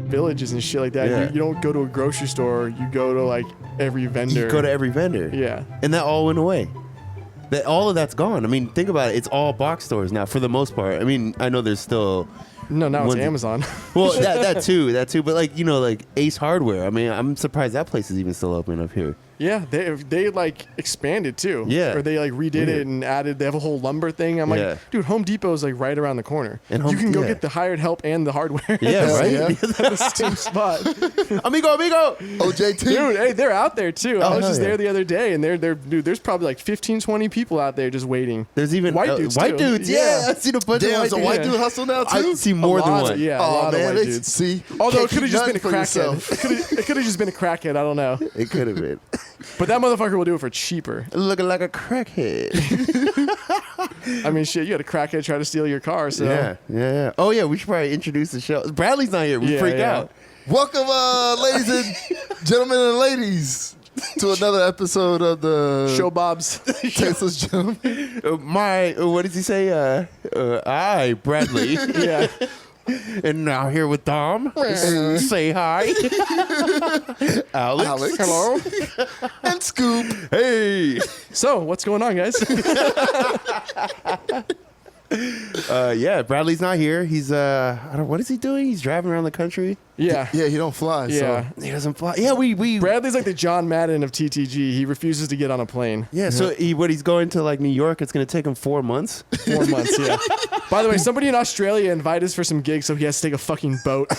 villages and shit like that. Yeah. You don't go to a grocery store. You go to like every vendor. You go to every vendor. Yeah. And that all went away. All of that's gone. I mean, think about it. It's all box stores now for the most part. I mean, I know there's still... No, now it's Amazon. Well, that too. But like Ace Hardware. I mean, I'm surprised that place is even still open up here. Yeah, they like expanded too. Yeah. Or they like redid it and added. They have a whole lumber thing. I'm like, dude, Home Depot is like right around the corner. And you can go get the hired help and the hardware. Yeah, right. Yeah. The same spot. Amigo. OJT. Dude, hey, they're out there too. I was just yeah. there the other day, and dude, there's probably like 15, 20 people out there just waiting. There's even white dudes. White dudes. Yeah, I've seen a bunch of white dudes. White dude hustle now too. I've seen more than one. Yeah, a lot of white dudes. See, although it could have just been a crackhead. It could have just been a crackhead. I don't know. It could have been. But that motherfucker will do it for cheaper. Looking like a crackhead. I mean, shit, you had a crackhead try to steal your car, so. Yeah. Oh, yeah, we should probably introduce the show. Bradley's not here. We freak out. Welcome, ladies and gentlemen and ladies, to another episode of the Show Bob's Tasteless Gentlemen. What does he say? I, Bradley. Yeah. And now here with Dom. Say hi. Alex. Hello. And Scoop. Hey. So, what's going on, guys? Yeah, Bradley's not here. He's what is he doing? He's driving around the country. Yeah. He don't fly. Yeah. So. He doesn't fly. Yeah, we Bradley's like the John Madden of TTG. He refuses to get on a plane. Yeah, so he's going to like New York. It's going to take him 4 months. 4 months, yeah. By the way, somebody in Australia invited us for some gigs, so he has to take a fucking boat.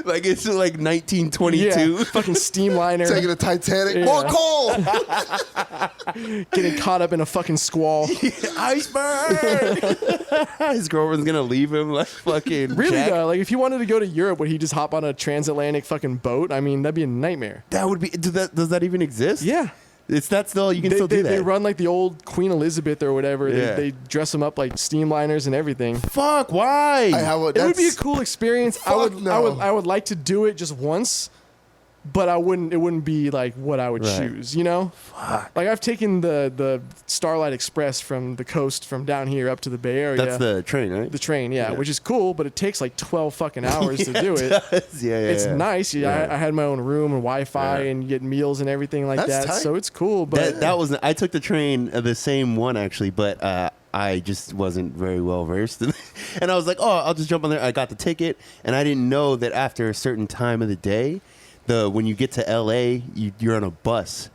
Like it's like 1922. Yeah, fucking steamliner. Taking a Titanic. Yeah. More coal. Getting caught up in a fucking squall. Iceberg. His girlfriend's going to leave him like fucking Really Jack. though, like if he wanted to go to Europe, would he just hop on a transatlantic fucking boat? I mean, that'd be a nightmare. That would be. Does that even exist? Yeah. It's that still. You can still do that. They run like the old Queen Elizabeth or whatever. Yeah. They dress them up like steamliners and everything. Fuck. Why? It would be a cool experience. I would like to do it just once, but it wouldn't be like what I would choose, you know? Fuck. Like I've taken the Starlight Express from the coast from down here up to the Bay Area. That's the train, right? The train, yeah, which is cool, but it takes like 12 fucking hours to do it. It's nice. Yeah. I had my own room and Wi-Fi and you get meals and everything like that. Tight. So it's cool, but I took the train, the same one actually, but I just wasn't very well versed. And I was like, oh, I'll just jump on there. I got the ticket, and I didn't know that after a certain time of the day, when you get to LA, you're on a bus.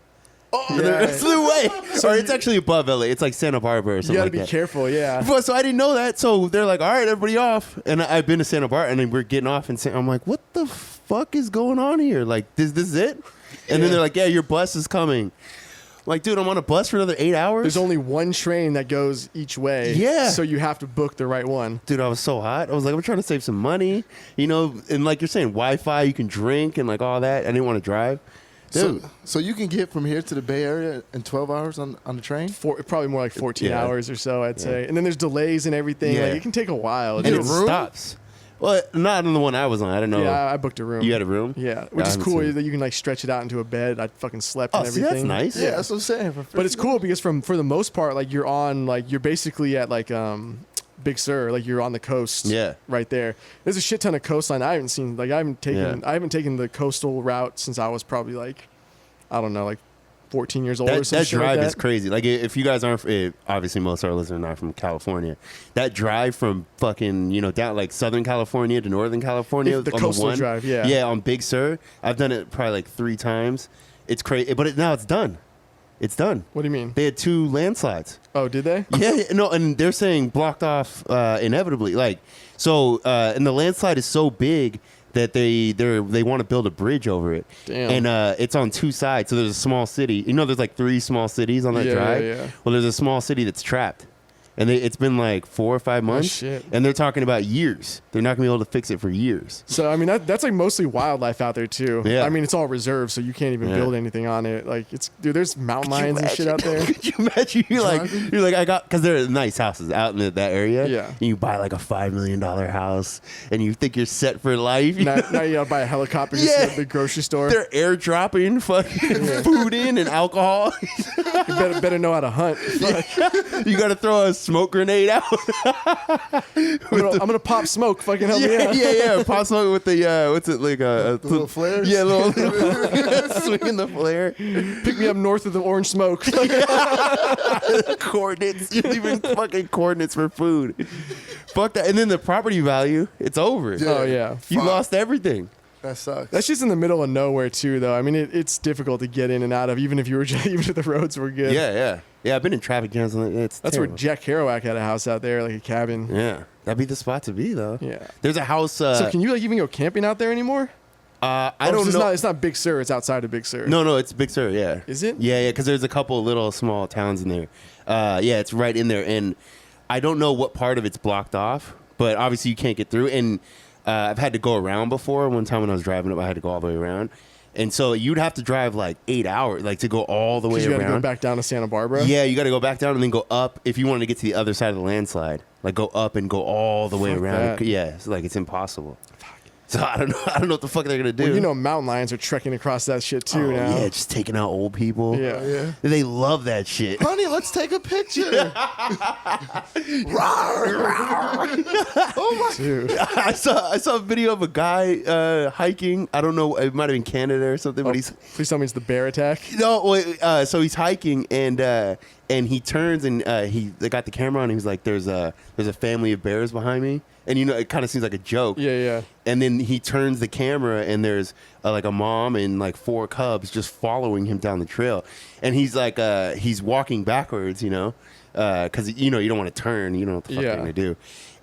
Oh, the rest of the way. So it's actually above LA. It's like Santa Barbara or something like that. You gotta be careful, yeah. But, so I didn't know that. So they're like, all right, everybody off. And I've been to Santa Barbara, and then we're getting off, and I'm like, what the fuck is going on here? Like, this is it? And then they're like, yeah, your bus is coming. Like, dude, I'm on a bus for another 8 hours? There's only one train that goes each way. Yeah. So you have to book the right one. Dude, I was so hot. I was like, I'm trying to save some money. You know, and like you're saying, Wi-Fi, you can drink and like all that. I didn't want to drive. Dude. So you can get from here to the Bay Area in 12 hours on the train? Probably more like 14 hours or so, I'd say. And then there's delays and everything. Yeah. Like, it can take a while. And it stops. Well, not on the one I was on. I don't know. Yeah, I booked a room. You had a room? Yeah, which is cool that you can like stretch it out into a bed. I fucking slept and see, everything. that's nice. Yeah, that's what I'm saying. But it's cool because for the most part, like you're basically at like Big Sur, like you're on the coast. Yeah. Right there. There's a shit ton of coastline I haven't seen. Like I haven't taken the coastal route since I was probably like, I don't know, like 14 years old or something. That drive is crazy. Like, if you guys aren't, obviously most of our listeners are not from California. That drive from fucking, down like Southern California to Northern California. The on coastal the one, drive, yeah. Yeah, on Big Sur. I've done it probably like 3 times. It's crazy. But now it's done. It's done. What do you mean? They had 2 landslides. Oh, did they? Yeah, no, and they're saying blocked off inevitably. Like, so, and the landslide is so big that they want to build a bridge over it. Damn. And it's on 2 sides. So there's a small city. There's like 3 small cities on that drive. Yeah. Well, there's a small city that's trapped. And it's been like 4 or 5 months. Shit. And they're talking about years. They're not going to be able to fix it for years. So, I mean, that's like mostly wildlife out there, too. Yeah. I mean, it's all reserved, so you can't even build anything on it. Like, dude, there's mountain lions and shit out there. Could you imagine? You're like, because there are nice houses out in that area. Yeah. And you buy like a $5 million house and you think you're set for life. Now you gotta buy a helicopter just at the grocery store. They're airdropping fucking food in and alcohol. You better know how to hunt. You got to throw a smoke grenade out. I'm gonna pop smoke. Fucking help me out. Yeah. Pop smoke with the what's it like a little flares? Yeah, little swinging the flare. Pick me up north of the orange smoke. Coordinates, you even fucking coordinates for food. Fuck that. And then the property value, it's over. Yeah. Oh yeah. You lost everything. That sucks. That's just in the middle of nowhere too, though. I mean, it's difficult to get in and out of, even if the roads were good. Yeah. I've been in traffic jams. That's where terrible. Jack Kerouac had a house out there, like a cabin. Yeah, that'd be the spot to be, though. Yeah. There's a house. So can you like even go camping out there anymore? I don't know. It's not Big Sur. It's outside of Big Sur. No, it's Big Sur. Yeah. Is it? Yeah, because there's a couple little small towns in there. Yeah, it's right in there, and I don't know what part of it's blocked off, but obviously you can't get through. And I've had to go around before. One time when I was driving up, I had to go all the way around. And so you'd have to drive like 8 hours, like to go all the way around. You got to go back down to Santa Barbara? Yeah, you got to go back down and then go up if you wanted to get to the other side of the landslide. Like go up and go all the way around. That. Yeah, it's like it's impossible. So I don't know what the fuck they're going to do. Well, you know mountain lions are trekking across that shit too now. Yeah, just taking out old people. Yeah. They love that shit. Honey, let's take a picture. Oh my Dude. I saw a video of a guy hiking. I don't know, it might have been Canada or something, but he's Please tell me it's the bear attack. no. Wait, so he's hiking and he turns and they got the camera on. And he's like, "There's a family of bears behind me," and it kind of seems like a joke. Yeah. And then he turns the camera and there's like a mom and like 4 cubs just following him down the trail, and he's like he's walking backwards, because you don't want to turn, you don't know what the fuck they're gonna do.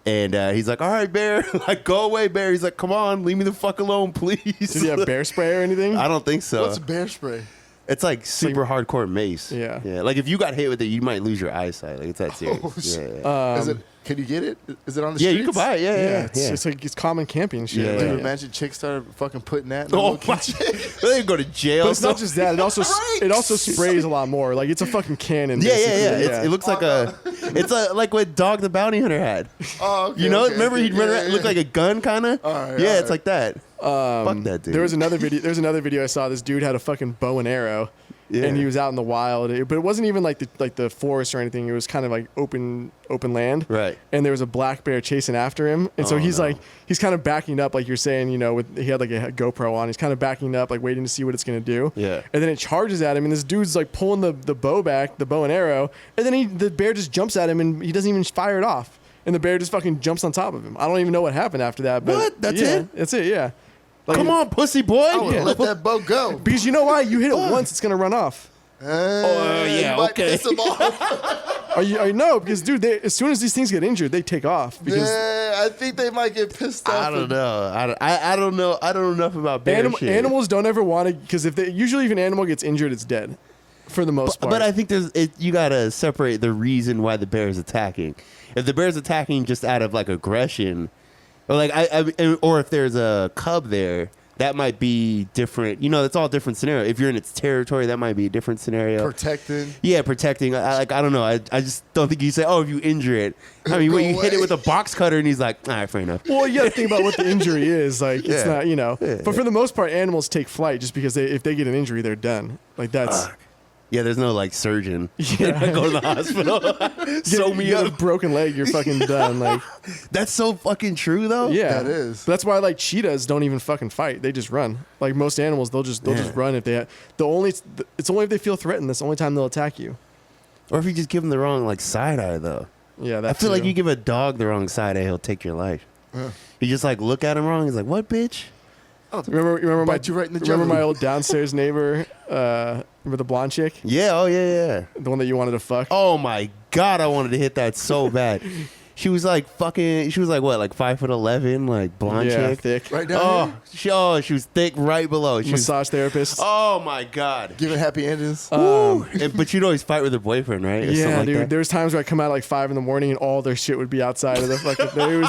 And he's like, "All right, bear, like go away, bear." He's like, "Come on, leave me the fuck alone, please." Did he have bear spray or anything? I don't think so. What's bear spray? It's like super hardcore mace. Yeah. Like if you got hit with it, you might lose your eyesight. Like it's that serious. Oh, shit. Yeah. Can you get it? Is it on the Yeah, streets? you can buy it. Yeah. It's like it's common camping shit. Yeah, Like, Dude, imagine chicks started fucking putting that in the Oh little my! They go to jail. But it's not just that. It also sprays a lot more. Like it's a fucking cannon. Yeah. basically. It looks like it's like what Dog the Bounty Hunter had. Oh, okay, Remember he'd run around, look like a gun, kind of. Alright, Yeah, alright. it's like that. Fuck that dude. There's another video I saw. This dude had a fucking bow and arrow, and he was out in the wild. But it wasn't even like the forest or anything. It was kind of like open land. Right. And there was a black bear chasing after him, and so he's kind of backing up, like you're saying. He had like a GoPro on. He's kind of backing up, like waiting to see what it's gonna do. Yeah. And then it charges at him, and this dude's like pulling the bow back, the bow and arrow, and then the bear just jumps at him, and he doesn't even fire it off, and the bear just fucking jumps on top of him. I don't even know what happened after that. But What? That's yeah, it? That's it. Yeah. Like, Come on, pussy boy. I would let that boat go. because you know why? You hit it once, it's gonna run off. yeah, you might okay. piss 'em off. No, because dude, as soon as these things get injured, they take off. Because Yeah, I think they might get pissed off. I don't know. I don't know. I don't know enough about bear shit. animals don't ever want to, because usually if an animal gets injured, it's dead, for the most part. But I think you gotta separate the reason why the bear is attacking. If the bear is attacking just out of like aggression, or like or if there's a cub there, that might be different. It's all different scenario. If you're in its territory, that might be a different scenario. Protecting. Yeah, protecting. I don't know. I just don't think you say, "Oh, if you injure it." I mean, Go when you hit it away. with a box cutter, and he's like, "All right, fair enough." Well, you got to think about what the injury is. Like, it's Yeah. not, But for the most part, animals take flight just because if they get an injury, they're done. Like, that's... Yeah, there's no like surgeon. Yeah. Go to the hospital. Sew me you got a up. broken leg, you're fucking done. Like, That's so fucking true, though. yeah. That is. But that's why, like, cheetahs don't even fucking fight. They just run. Like, most animals, they'll just run if they... It's only if they feel threatened. That's the only time they'll attack you. Or if you just give him the wrong like side eye, though. Yeah, I that's feel like you give a dog the wrong side eye, he'll take your life. You just like look at him wrong. He's like, "What, bitch?" Remember Bite you right in the remember jelly. my old downstairs neighbor? Remember the blonde chick? Yeah. Oh yeah. The one that you wanted to fuck? Oh my god, I wanted to hit that so bad. She was like fucking. She was like what, like 5'11", like blonde yeah, chick. thick. Right down here. She was thick right below. She was, Massage therapist. oh my god. Giving happy endings. But you'd always fight with her boyfriend, right? Or something Yeah, like dude. that. There was times where I come out at like 5 a.m. and all their shit would be outside of the fucking thing.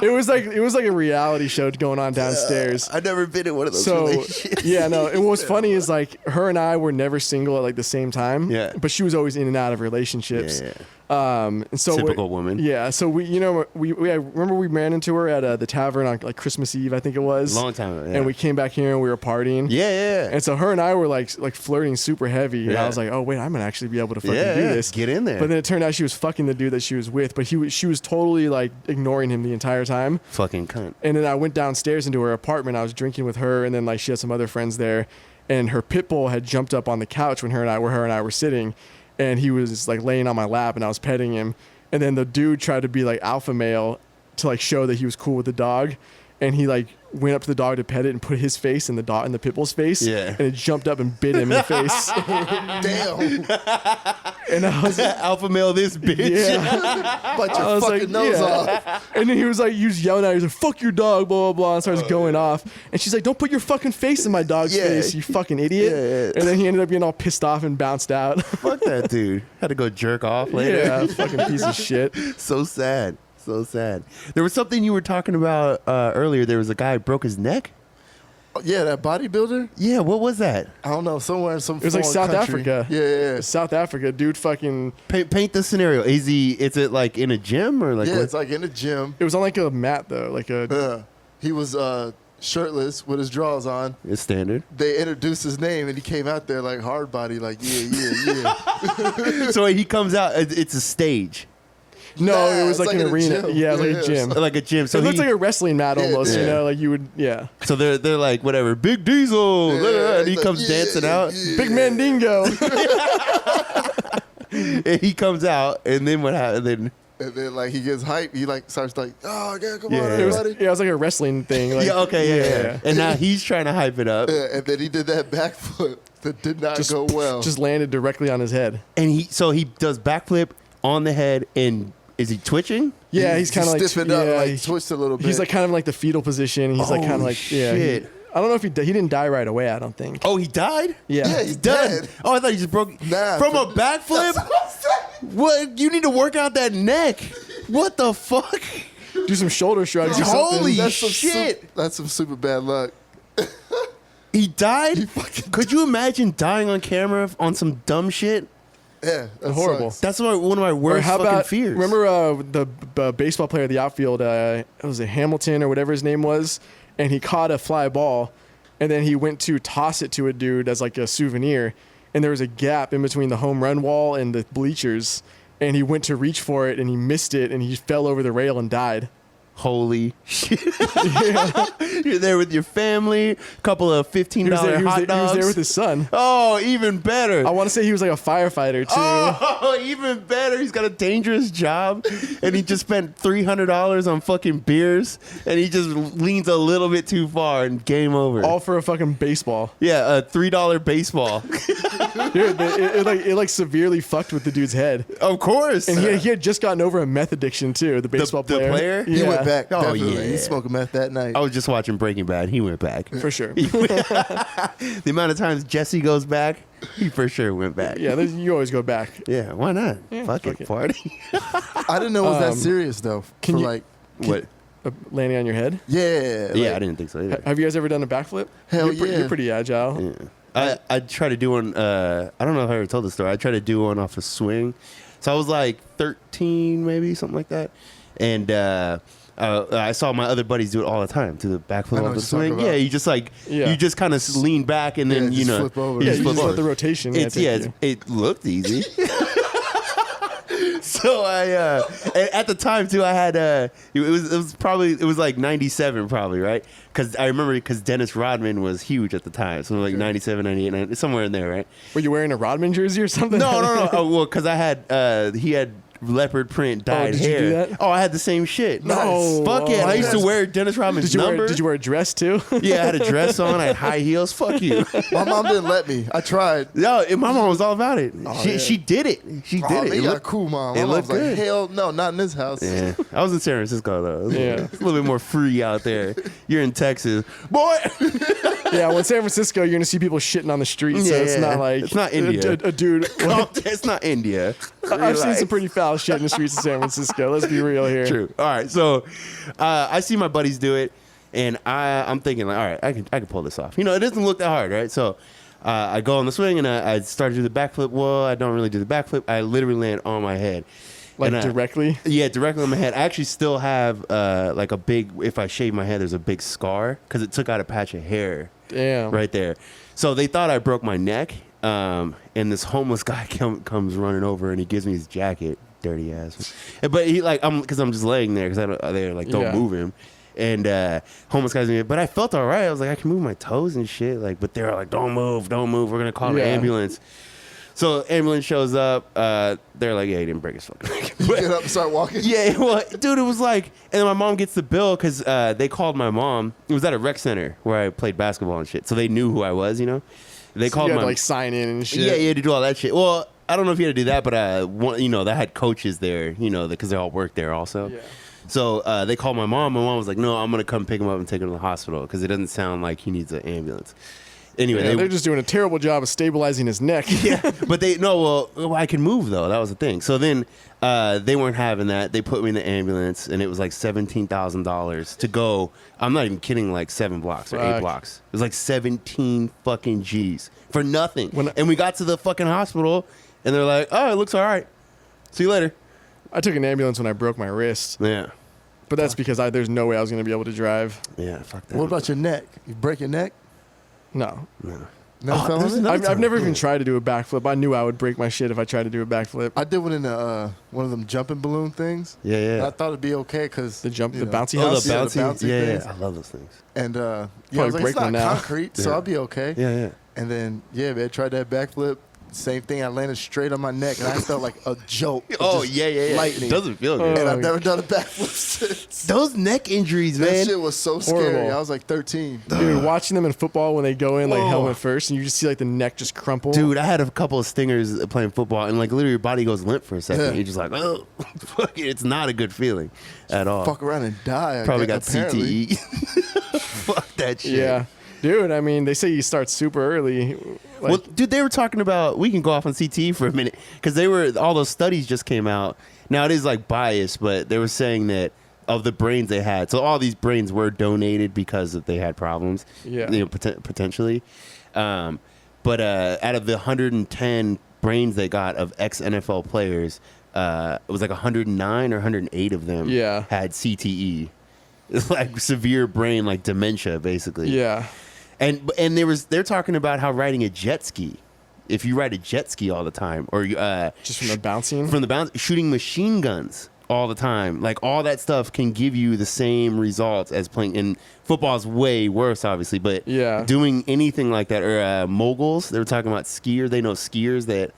It was like a reality show going on downstairs. I've never been in one of those So relationships. yeah, no. And what was funny is like her and I were never single at like the same time. Yeah. But she was always in and out of relationships. Yeah. And so Typical woman. Yeah. So I remember we ran into her at the tavern on like Christmas Eve, I think it was. Long time ago. Yeah. And we came back here and we were partying. Yeah. And so her and I were like flirting super heavy. And Yeah. I was like, oh wait, I'm gonna actually be able to fucking do this. Get in there. But then it turned out she was fucking the dude that she was with, but she was totally like ignoring him the entire time. Fucking cunt. And then I went downstairs into her apartment. I was drinking with her, and then like she had some other friends there, and her pit bull had jumped up on the couch when her and I were sitting, and he was like laying on my lap, and I was petting him, and then the dude tried to be like alpha male to like show that he was cool with the dog, and he like went up to the dog to pet it and put his face in the pit bull's face, and it jumped up and bit him in the face. Damn. And I was alpha male this bitch. yeah. Bite your fucking nose off. And then he was yelling at her. He was like, fuck your dog, blah, blah, blah, and starts going off. And she's like, don't put your fucking face in my dog's face, you fucking idiot. Yeah. And then he ended up getting all pissed off and bounced out. Fuck that dude. Had to go jerk off later. Yeah, fucking piece of shit. So sad. So sad. There was something you were talking about earlier. There was a guy who broke his neck. Oh, yeah, that bodybuilder. Yeah, what was that? I don't know. Somewhere in some. It was like South country. Africa. Yeah. South Africa, dude fucking... Paint the scenario. Is it like in a gym or like? Yeah, what? it's like in a gym. It was on like a mat, though. Like a... He was shirtless with his drawers on. It's standard. They introduced his name, and he came out there like hard body, like yeah. So he comes out. It's a stage. No, Nah, it was it's like an in a arena. gym. Yeah, it was like a Yeah, gym. Like a gym. So It looked like a wrestling mat almost, yeah. you know? Like you would... Yeah. So they're like whatever. Big Diesel. Yeah, and he he's comes like, dancing out. Big Mandingo. And he comes out, and then what happened? And then like he gets hype. He like starts like, oh yeah, come on, It was everybody. like a wrestling thing. Like, Yeah. And now he's trying to hype it up. Yeah, and then he did that backflip that did not go well. Just landed directly on his head. And he does backflip on the head, and is he twitching? Yeah, he's kind of like stiffened up, like he's- twitched a little bit. He's like kind of like the fetal position. He's like kind of Holy like yeah. shit. I don't know if he didn't die right away. I don't think. Oh, he died? Yeah. he's Done. dead. Oh, I thought he just broke Nah, from a That's backflip. what I'm saying. What? You need to work out that neck. What the fuck? Do some shoulder shrugs or something. Holy That's some shit. That's some super bad luck. He died? Could you imagine dying on camera on some dumb shit? Yeah, that Horrible. sucks. That's one of my Or worst how fucking about fears. remember the baseball player of the outfield? It was Hamilton or whatever his name was, and he caught a fly ball, and then he went to toss it to a dude as like a souvenir, and there was a gap in between the home run wall and the bleachers, and he went to reach for it and he missed it and he fell over the rail and died. Holy shit. You're there with your family, a couple of $15 hot dogs. He was there with his son. Oh, even better. I want to say he was like a firefighter too. Oh, even better. He's got a dangerous job, and he just spent $300 on fucking beers, and he just leans a little bit too far, and game over. All for a fucking baseball. Yeah, a $3 baseball. Dude, it like severely fucked with the dude's head. Of course. And he had just gotten over a meth addiction too. The baseball the player. player? He Yeah, went back. Oh, Definitely. yeah. He's smoking meth that night. I was just watching Breaking Bad. He went back. for sure. The amount of times Jesse goes back, he for sure went back. Yeah, you always go back. Yeah, why not? Fuck fuck it, it. party. I didn't know it was that serious though. can For you- like, What? Landing on your head. yeah, Yeah, like, I didn't think so either. Have you guys ever done a backflip? Hell You're yeah. pretty agile. Yeah. I tried to do one. I don't know if I ever told the story. I tried to do one off a swing. So I was like 13, maybe something like that, and I saw my other buddies do it all the time, to the I backflip know off what the you're swing. talking Yeah, about. you just like Yeah. you just kind of lean back and then Yeah, you just know flip over. Yeah, just you flip just let over. the rotation. It's take it looked easy. So at the time too, I had it was like 97 probably, right? Because I remember because Dennis Rodman was huge at the time, so like 97, 98, 90, somewhere in there, right? Were you wearing a Rodman jersey or something? No. Oh, well, because I had he had leopard print dyed did you hair. do that? Oh, I had the same shit. No. Fuck it. I used to Yes. wear Dennis Rodman's Did number. you wear a dress too? Yeah, I had a dress on. I had high heels. Fuck you. my mom didn't let me. I tried. No, my mom was all about it. yeah. She did it. She did Oh, it. they It got a looked- cool mom. it My mom's looked like, good. hell no, not in this house. Yeah, I was in San Francisco though. Yeah. It's a little bit more free out there. You're in Texas, boy. Yeah, well, in San Francisco, you're gonna see people shitting on the street, so it's Yeah. not like It's not India. A dude. It's not India. I've seen Relax. some pretty foul shit in the streets of San Francisco. Let's be real here. True. All right. So I see my buddies do it, and I'm thinking like, all right, I can pull this off. You know, it doesn't look that hard, right? So I go on the swing and I start to do the backflip. Well, I don't really do the backflip. I literally land on my head, Like And directly? Yeah, directly on my head. I actually still have like a big, if I shave my head, there's a big scar because it took out a patch of hair. Damn. Right there. So they thought I broke my neck. And this homeless guy comes running over and he gives me his jacket, dirty ass. But he like, because I'm just laying there because they're like, don't move him. And homeless guy's me, but I felt all right. I was like, I can move my toes and shit. Like, but they're like, don't move. We're gonna call an ambulance. So ambulance shows up. They're like, yeah, he didn't break his fucking leg. You get up and start walking? Yeah, well, dude, it was like, and then my mom gets the bill because they called my mom. It was at a rec center where I played basketball and shit. So they knew who I was, you know? They called you had my to, like, sign in and shit. Yeah, you had to do all that shit. Well, I don't know if you had to do that, but they had coaches there, you know, because they all worked there also. Yeah. So they called my mom. My mom was like, no, I'm going to come pick him up and take him to the hospital because it doesn't sound like he needs an ambulance. Anyway, they're just doing a terrible job of stabilizing his neck. Yeah, but I can move though. That was the thing. So then they weren't having that. They put me in the ambulance, and it was like $17,000 to go. I'm not even kidding. Like 7 blocks or 8 blocks. It was like 17 fucking G's for nothing. And we got to the fucking hospital, and they're like, "Oh, it looks all right. See you later." I took an ambulance when I broke my wrist. Yeah, but that's because there's no way I was going to be able to drive. Yeah, fuck that. What about your neck? You break your neck? No. I've never even tried to do a backflip. I knew I would break my shit if I tried to do a backflip. I did one in one of them jumping balloon things. Yeah. I thought it'd be okay because the bouncy house. The bouncy things. Yeah. I love those things. And I was like, it's not concrete, so I'll be okay. Yeah. And then man, tried that backflip. Same thing. I landed straight on my neck, and I felt like a joke. Lightning. It doesn't feel good. And I've never done a backflip since. Those neck injuries, man. That shit was so scary. Horrible. I was like 13. Dude, watching them in football when they go in like helmet first, and you just see like the neck just crumple. Dude, I had a couple of stingers playing football, and like literally your body goes limp for a second. Yeah. You're just like, oh, fuck it. It's not a good feeling at all. Fuck around and die. Probably got apparently. CTE. Fuck that shit. Yeah. Dude, I mean, they say you start super early. Well, dude, they were talking about, we can go off on CTE for a minute, because all those studies just came out. Now, it is like biased, but they were saying that of the brains they had, so all these brains were donated because they had problems, potentially. But out of the 110 brains they got of ex-NFL players, it was like 109 or 108 of them had CTE. It's like severe brain, like dementia, basically. Yeah. And they're talking about how riding a jet ski, if you ride a jet ski all the time, or just from the bouncing, shooting machine guns all the time, like all that stuff can give you the same results as playing. And football is way worse, obviously, but doing anything like that, or moguls. They were talking about skiers. They know skiers that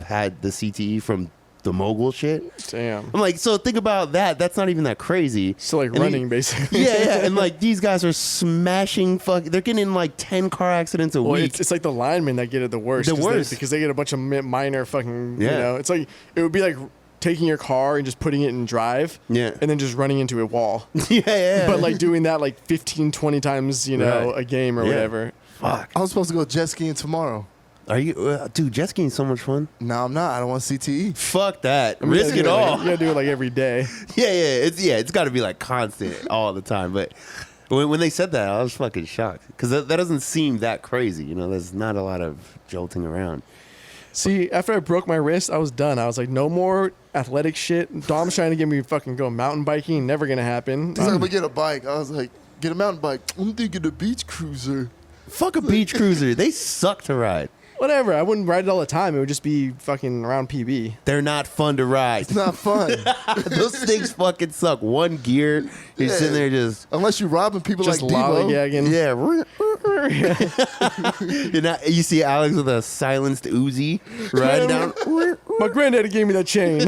had the CTE from the mogul shit. Damn. I'm like, so think about that. That's not even that crazy. So like running, basically. Yeah. And like these guys are smashing they're getting in like 10 car accidents a week. It's like the linemen that get it the worst. Because they get a bunch of minor fucking, you know, it's like, it would be like taking your car and just putting it in drive. Yeah. And then just running into a wall. Yeah. But like doing that like 15, 20 times, you know, a game or whatever. Fuck. I was supposed to go jet skiing tomorrow. Are you, dude? Jet skiing is so much fun. No, I'm not. I don't want CTE. Fuck that. Risk it all. You gotta do it like every day. It's got to be like constant all the time. But when they said that, I was fucking shocked because that doesn't seem that crazy. You know, there's not a lot of jolting around. See, after I broke my wrist, I was done. I was like, no more athletic shit. Dom's trying to get me fucking go mountain biking. Never gonna happen. He's like, I'm gonna get a bike. I was like, get a mountain bike. I'm thinking a beach cruiser. Fuck a beach cruiser. They suck to ride. Whatever. I wouldn't ride it all the time. It would just be fucking around PB. They're not fun to ride. It's not fun. Those things fucking suck. One gear, you're sitting there just... Unless you're robbing people just like Debo. Lollygagging. Yeah. You see Alex with a silenced Uzi riding down. My granddaddy gave me that chain.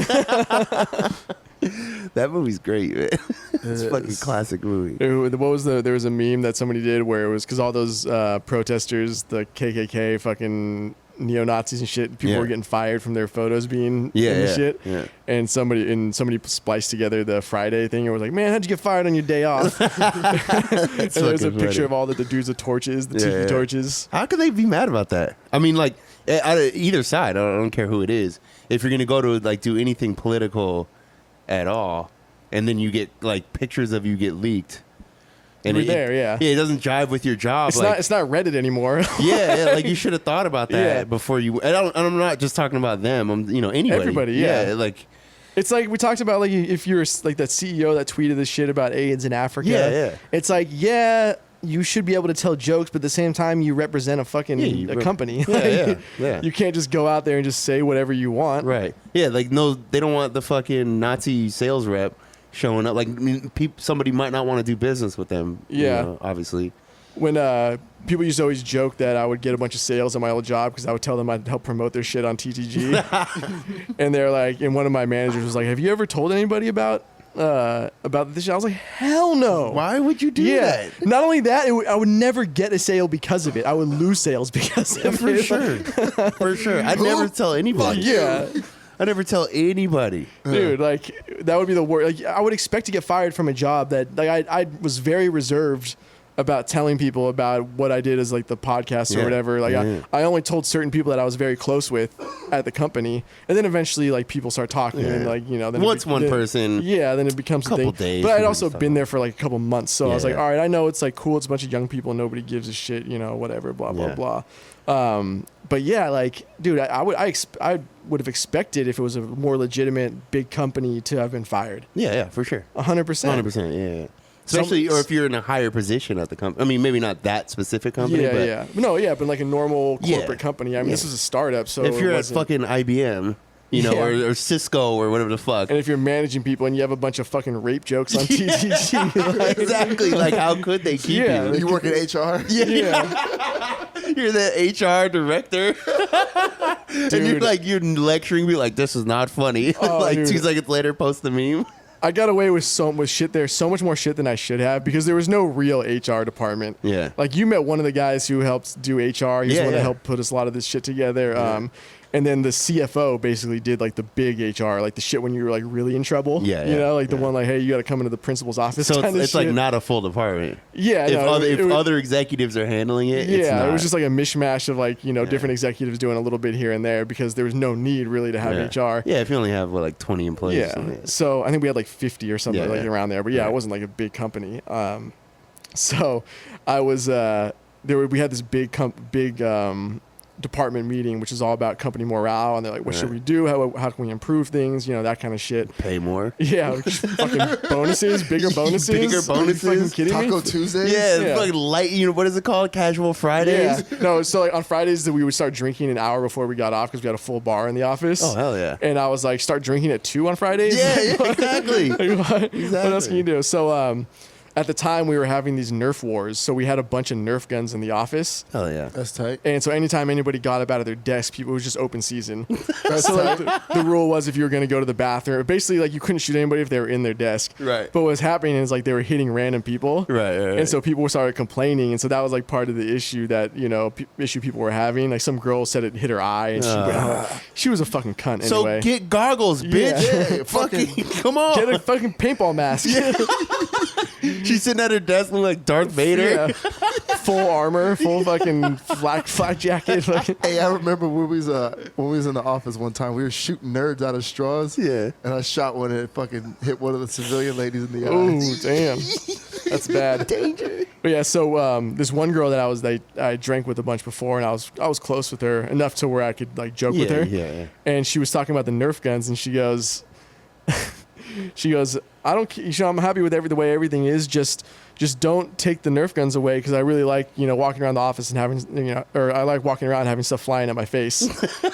That movie's great, man. It's a fucking classic movie. There was a meme that somebody did where it was because all those protesters, the KKK, fucking neo-Nazis and shit, people were getting fired from their photos being in the shit. Yeah. And somebody spliced together the Friday thing and was like, man, how'd you get fired on your day off? And there's a picture of all the dudes with torches, the tiki torches. How could they be mad about that? I mean, like, either side, I don't care who it is. If you're going to go to, like, do anything political at all, and then you get like pictures of you get leaked, and it doesn't jive with your job. It's not Reddit anymore. Like you should have thought about that before you. And I'm not just talking about them. I'm anybody. Everybody, like It's like we talked about, like if you're like that CEO that tweeted this shit about AIDS in Africa. Yeah. It's like, yeah, you should be able to tell jokes, but at the same time, you represent a fucking company. Yeah. You can't just go out there and just say whatever you want. Right. Yeah, like, no, they don't want the fucking Nazi sales rep showing up. Like, somebody might not want to do business with them. Yeah. You know, obviously. When people used to always joke that I would get a bunch of sales at my old job because I would tell them I'd help promote their shit on TTG. And they're like, and one of my managers was like, have you ever told anybody about this shit? I was like, hell no. Why would you do that? Not only that, I would never get a sale because of it. I would lose sales because of For it. sure. For sure. I'd never tell anybody. Yeah. I never tell anybody. Dude, like, that would be the worst. Like, I would expect to get fired from a job that, like, I was very reserved about telling people about what I did as, like, the podcast or whatever. Like, I only told certain people that I was very close with at the company, and then eventually, like, people start talking, and, like, you know, then once one person, then it becomes a thing. days, but I'd also been there for like a couple months, so I was like, Yeah. all right, I know it's like cool. It's a bunch of young people, nobody gives a shit, you know, whatever, blah blah blah. But yeah, like, dude, I would have expected if it was a more legitimate big company to have been fired. Yeah, for sure. 100%. 100%, yeah. Especially, or if you're in a higher position at the company. I mean, maybe not that specific company, but but like a normal corporate company. I mean, this is a startup, so if you're at fucking IBM, you know, or Cisco or whatever the fuck. And if you're managing people and you have a bunch of fucking rape jokes on TTG, like, exactly. Like, how could they keep you? You work in HR? Yeah. You're the HR director, and you're lecturing me like, this is not funny. Like, dude. 2 seconds later, post the meme. I got away with so much shit there, so much more shit than I should have, because there was no real HR department. Yeah. Like, you met one of the guys who helped do HR. He's the one that helped put us a lot of this shit together. Yeah. And then the CFO basically did like the big HR, like the shit when you were like really in trouble. Yeah. You know, like the one like, hey, you got to come into the principal's office. So it's like not a full department. Yeah. If other executives are handling it, it's not. It was just like a mishmash of like, you know, different executives doing a little bit here and there because there was no need really to have HR. Yeah. If you only have like 20 employees. Yeah. So I think we had like 50 or something like around there, but it wasn't like a big company. So I was we had this big department meeting, which is all about company morale, and they're like, what should we do? How can we improve things? You know, that kind of shit. Pay more. Yeah, like, fucking bonuses, bigger bonuses. Bigger bonuses. Are you fucking kidding Taco me? Tuesdays? Yeah, fucking light, you know, what is it called? Casual Fridays? Yeah. No, so like on Fridays we would start drinking an hour before we got off because we had a full bar in the office. Oh, hell yeah. And I was like, start drinking at 2 on Fridays? Yeah, exactly. What else can you do? So, at the time, we were having these Nerf wars, so we had a bunch of Nerf guns in the office. Hell yeah. That's tight. And so anytime anybody got up out of their desk, it was just open season. So like, the rule was if you were going to go to the bathroom, basically like you couldn't shoot anybody if they were in their desk. Right. But what was happening is like they were hitting random people. Right. And so people started complaining, and so that was like part of the issue that, you know, people were having. Like some girl said it hit her eye, and she was a fucking cunt anyway. So get goggles, bitch. Yeah. Fucking come on. Get a fucking paintball mask. She's sitting at her desk looking like Darth Vader. Yeah. Full armor, full fucking flak jacket. Hey, I remember when we was in the office one time, we were shooting nerds out of straws. Yeah. And I shot one and it fucking hit one of the civilian ladies in the eye. Oh, damn. That's bad. Danger. But yeah, so this one girl that I drank with a bunch before, and I was close with her enough to where I could like joke with her. Yeah. And she was talking about the Nerf guns, and she goes, I don't, you know, I'm happy with the way everything is. Just don't take the Nerf guns away, because I really like, you know, walking around the office and having, you know, or I like walking around and having stuff flying at my face.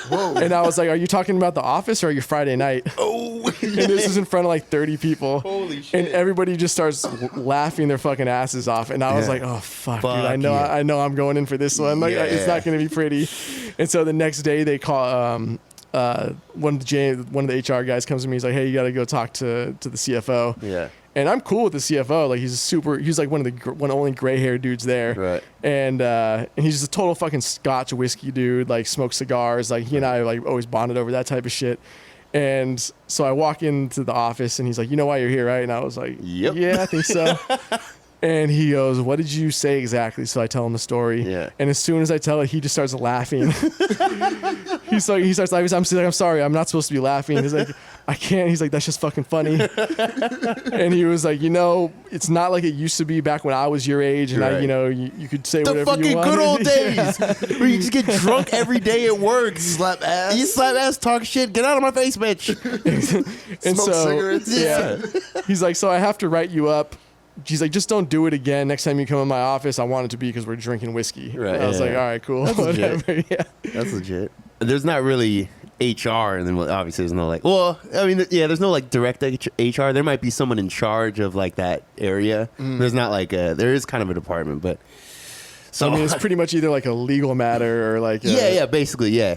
Whoa. And I was like, are you talking about the office or your Friday night? Oh. And this is in front of like 30 people. Holy shit. And everybody just starts laughing their fucking asses off. And I was like, oh, fuck, dude. I know I'm going in for this one. Like, it's not going to be pretty. And so the next day they call, one of the HR guys comes to me. He's like, hey, you got to go talk to the CFO. Yeah. And I'm cool with the CFO. Like, he's like one of the only gray hair dudes there. Right. And he's just a total fucking Scotch whiskey dude, like smokes cigars. Like, he and I like always bonded over that type of shit. And so I walk into the office and he's like, you know why you're here, right? And I was like, yep. Yeah, I think so. And he goes, "What did you say exactly?" So I tell him the story. Yeah. And as soon as I tell it, he just starts laughing. He starts laughing. I'm sorry, I'm not supposed to be laughing. He's like, I can't. He's like, that's just fucking funny. And he was like, it's not like it used to be back when I was your age, and Right. you could say The whatever you fucking wanted. good old days where you just get drunk every day at work. Slap ass. You slap ass, talk shit, get out of my face, bitch. And Smoke so, cigarettes. yeah. He's like, so I have to write you up. He's like, just don't do it again. Next time you come in my office, I want it to be because we're drinking whiskey. Right, I was yeah. like, all right, cool. That's legit. Whatever. Yeah. That's legit. There's not really HR, and then obviously there's no there's no like direct HR. There might be someone in charge of like that area. There's not like there is kind of a department, but So I mean, it's pretty much either like a legal matter or like basically, yeah.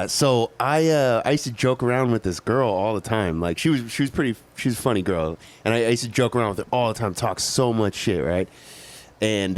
So I used to joke around with this girl all the time. Like she was a funny girl, and I used to joke around with her all the time, talk so much shit, right? And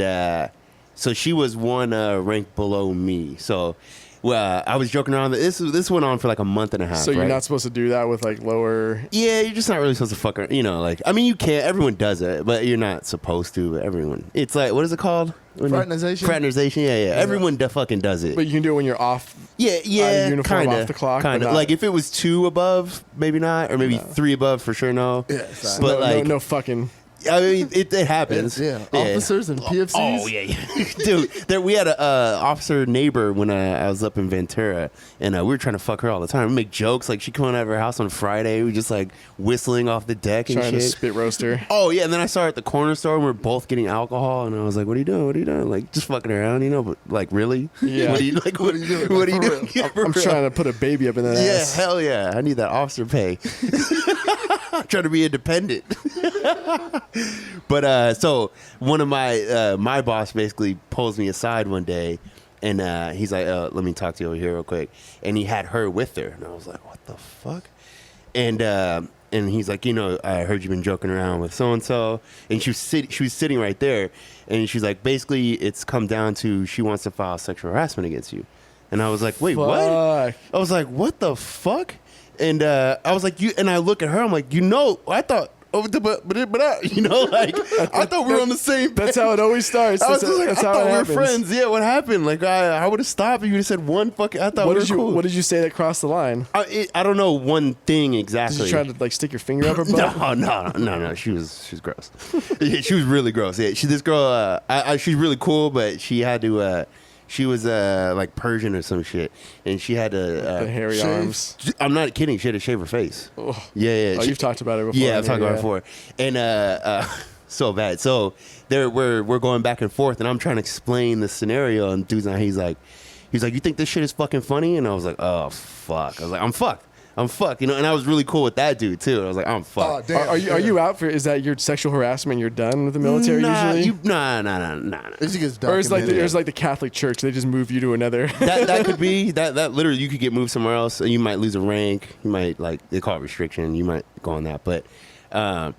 so she was one rank below me. So I was joking around. This went on for like a month and a half. So you're right? not supposed to do that with like lower. Yeah, you're just not really supposed to fuck around. Like, I mean, you can't. Everyone does it, but you're not supposed to. Everyone. It's like, what is it called? Fraternization? Fraternization, yeah. Everyone fucking does it. But you can do it when you're off. Yeah, uniform kinda, off the clock, Kind but of. not- Like if it was 2 above, maybe not, or maybe 3 above for sure. No. Yeah, So But no, like, no fucking. I mean, it happens. Yeah. Officers and PFCs. Oh yeah. Dude, we had a officer neighbor when I was up in Ventura, and we were trying to fuck her all the time. We make jokes like she coming out of her house on Friday. We just like whistling off the deck and Trying to shit. spit roaster. Oh yeah, and then I saw her at the corner store, and we were both getting alcohol, and I was like, "What are you doing? What are you doing? Like just fucking around, But like really? Yeah. What are you like? What are you doing? What are you For doing? real. Yeah, for I'm real. trying to put a baby up in that Yeah, ass. hell yeah. I need that officer pay. Trying to be independent. But so one of my boss basically pulls me aside one day, and he's like, let me talk to you over here real quick. And he had her with her, and I was like, what the fuck? And he's like, I heard you've been joking around with so and so, and she was sitting right there, and she's like, basically, it's come down to she wants to file sexual harassment against you. And I was like, wait, what? Fuck. I was like, what the fuck? And I was like, and I look at her, I'm like, I thought, I thought we were on the same page. That's how it always starts. I was That's, just like, that's I how thought it we were happens. friends. Yeah, what happened? Like, I would have stopped if you would have said one fucking, I thought What we did were you cool. What did you say that crossed the line? I don't know one thing Did exactly. you try to like stick your finger up her butt? No. She was gross. Yeah, she was really gross. Yeah, this girl, she's really cool, but she had to, she was like Persian or some shit, and she had to. The hairy shave. arms. I'm not kidding. She had to shave her face. Oh. Yeah. Oh, you've talked about it before. Yeah, I've talked about it before. And so bad. So we're going back and forth, and I'm trying to explain the scenario, and dude's he's like, you think this shit is fucking funny? And I was like, oh fuck. I was like, I'm fucked. And I was really cool with that dude too. I was like, I'm fucked. Oh, damn. Are you out for? Is that your sexual harassment? You're done with the military usually. Nah. This gets Or it's like documented. the Catholic Church. They just move you to another. that could be that literally you could get moved somewhere else, and you might lose a rank. You might they call it restriction. You might go on that, but and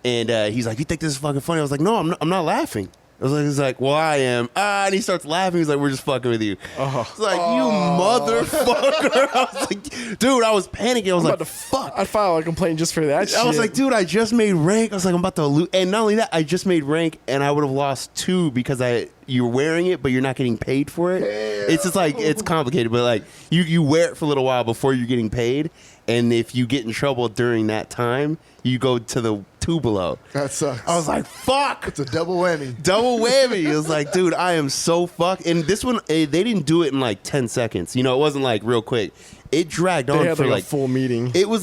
he's like, you think this is fucking funny? I was like, no, I'm not laughing. He's like, well, I am. And he starts laughing. He's like, we're just fucking with you. It's like, you motherfucker. I was like, dude, I was panicking. I was like, fuck. I'd file a complaint just for that shit. I was like, dude, I just made rank. I was like, I'm about to lose. And not only that, I just made rank, and I would have lost 2 because you're wearing it, but you're not getting paid for it. It's just like, it's complicated, but like, you wear it for a little while before you're getting paid. And if you get in trouble during that time, you go to the 2 below. That sucks. I was like, fuck. It's a double whammy. Double whammy. It was like, dude, I am so fucked. And this one, they didn't do it in like 10 seconds. It wasn't like real quick. It dragged on they had for like a full meeting. It was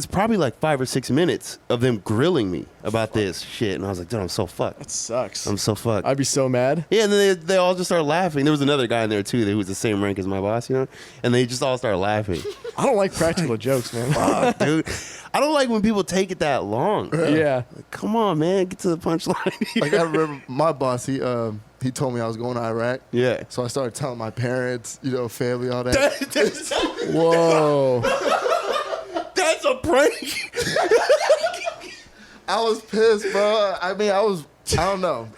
probably like 5 or 6 minutes of them grilling me about this shit. And I was like, dude, I'm so fucked. That sucks. I'm so fucked. I'd be so mad. Yeah, and then they all just started laughing. There was another guy in there too who was the same rank as my boss, and they just all started laughing. I don't like practical jokes, man. Fuck, dude. I don't like when people take it that long. Yeah. Like, come on, man, get to the punchline. Like I remember my boss, he told me I was going to Iraq. Yeah. So I started telling my parents, family, all that. Whoa. That's a prank. I was pissed, bro. I mean, I don't know.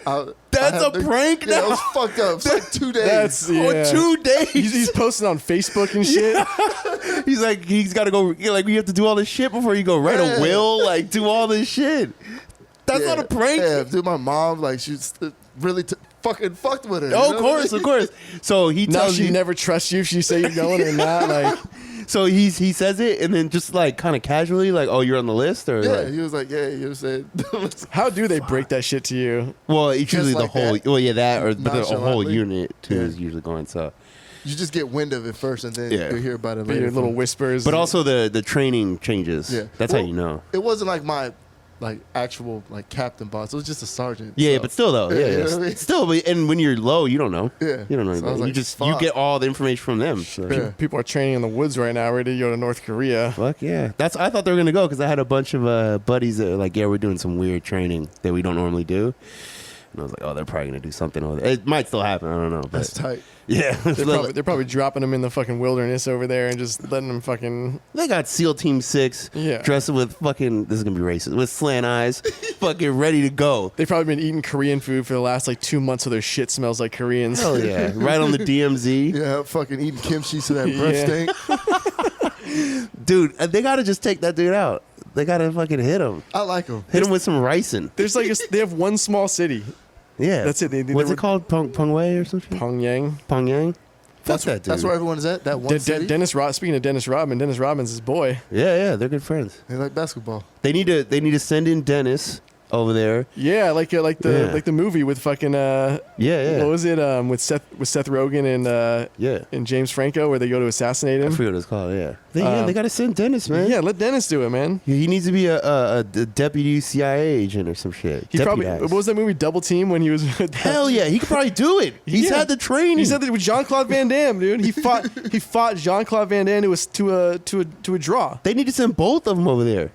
That's a prank Yeah, now? it was fucked up. It's like 2 days. That's yeah. On 2 days. He's posting on Facebook and shit. He's like, he's got to go. Like, we have to do all this shit before you go write a will. Like, do all this shit. That's not a prank. Yeah, dude, my mom, like, she's really fucking fucked with her. Oh, of course. So he Now tells she you. never trusts you if she say you're going or not. Like, So he says it, and then just like kind of casually, like, "Oh, you're on the list," or Yeah, like, he was like, yeah, you know what I'm saying? how do they break that shit to you? well, it's usually like the whole. that. Well, yeah, that or but the whole Nonchalantly. unit too Yeah. is usually going. So, You just get wind of it first, and then Yeah. you hear about it Your later. little whispers. but also the training changes. Yeah. That's Well, how you know. It wasn't like my actual captain boss. It was just a sergeant. Yeah, so. but still though, Yeah, yeah, you know what I mean? still. But, and when you're low, you don't know. Yeah. You don't know. So I was anything. like, You just fuck. you get all the information from them. So. Yeah. People are training in the woods right now, ready to go to North Korea. Fuck yeah. I thought they were gonna go because I had a bunch of buddies that were like, yeah, we're doing some weird training that we don't normally do. And I was like, oh, they're probably gonna do something over there. It might still happen. I don't know. But That's tight. yeah, They're probably dropping them in the fucking wilderness over there and just letting them fucking. they got SEAL Team 6 Yeah. dressed with fucking. This is gonna be racist with slant eyes, fucking ready to go. They've probably been eating Korean food for the last 2 months, so their shit smells like Koreans. Hell yeah, right on the DMZ, Yeah, fucking eating kimchi so that breath Yeah. stink. dude. They gotta just take that dude out. They gotta fucking hit him. I like him. Hit him with some ricin. There's they have one small city, Yeah, That's it. What's it called? Pengwei or something? Pyongyang. Pyongyang. Fuck that dude. That's where everyone is at. That one city. Speaking of Dennis Rodman, Dennis Rodman's his boy. Yeah, they're good friends. They like basketball. They need to send in Dennis over there. Yeah, like the movie with fucking Yeah. what was it with Seth Rogen and James Franco where they go to assassinate I him. forget what it's called. Yeah. They got to send Dennis, man. Yeah, let Dennis do it, man. He needs to be a deputy CIA agent or some shit. He's probably Deputized. what was that movie Double Team when he was with Hell yeah, he could probably do it. He's Yeah. had the training. He said that with Jean-Claude Van Damme, dude. He fought Jean-Claude Van Damme to a draw. They need to send both of them over there.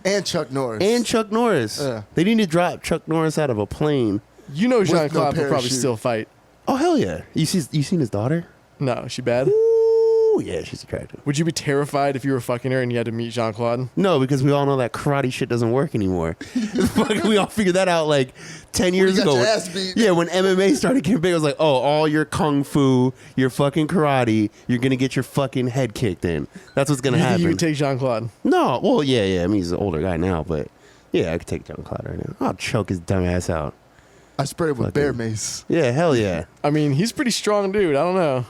And Chuck Norris. And Chuck Norris. Yeah. They need to drop Chuck Norris out of a plane. You know no Jean-Claude will probably parachute. still fight. Oh hell yeah. You seen his daughter? No, she bad. Ooh, yeah, she's attractive. Would you be terrified if you were fucking her and you had to meet Jean-Claude? No, because we all know that karate shit doesn't work anymore. We all figured that out like 10 years you got ago. your ass beat. Yeah, when MMA started getting big, I was like, oh, all your kung fu, your fucking karate, you're going to get your fucking head kicked in. That's what's going to You think happen. you would take Jean-Claude? No, well, yeah. I mean, he's an older guy now, but yeah, I could take Jean-Claude right now. I'll choke his dumb ass out. I sprayed it with bear mace. Yeah, hell yeah. I mean, he's a pretty strong dude. I don't know.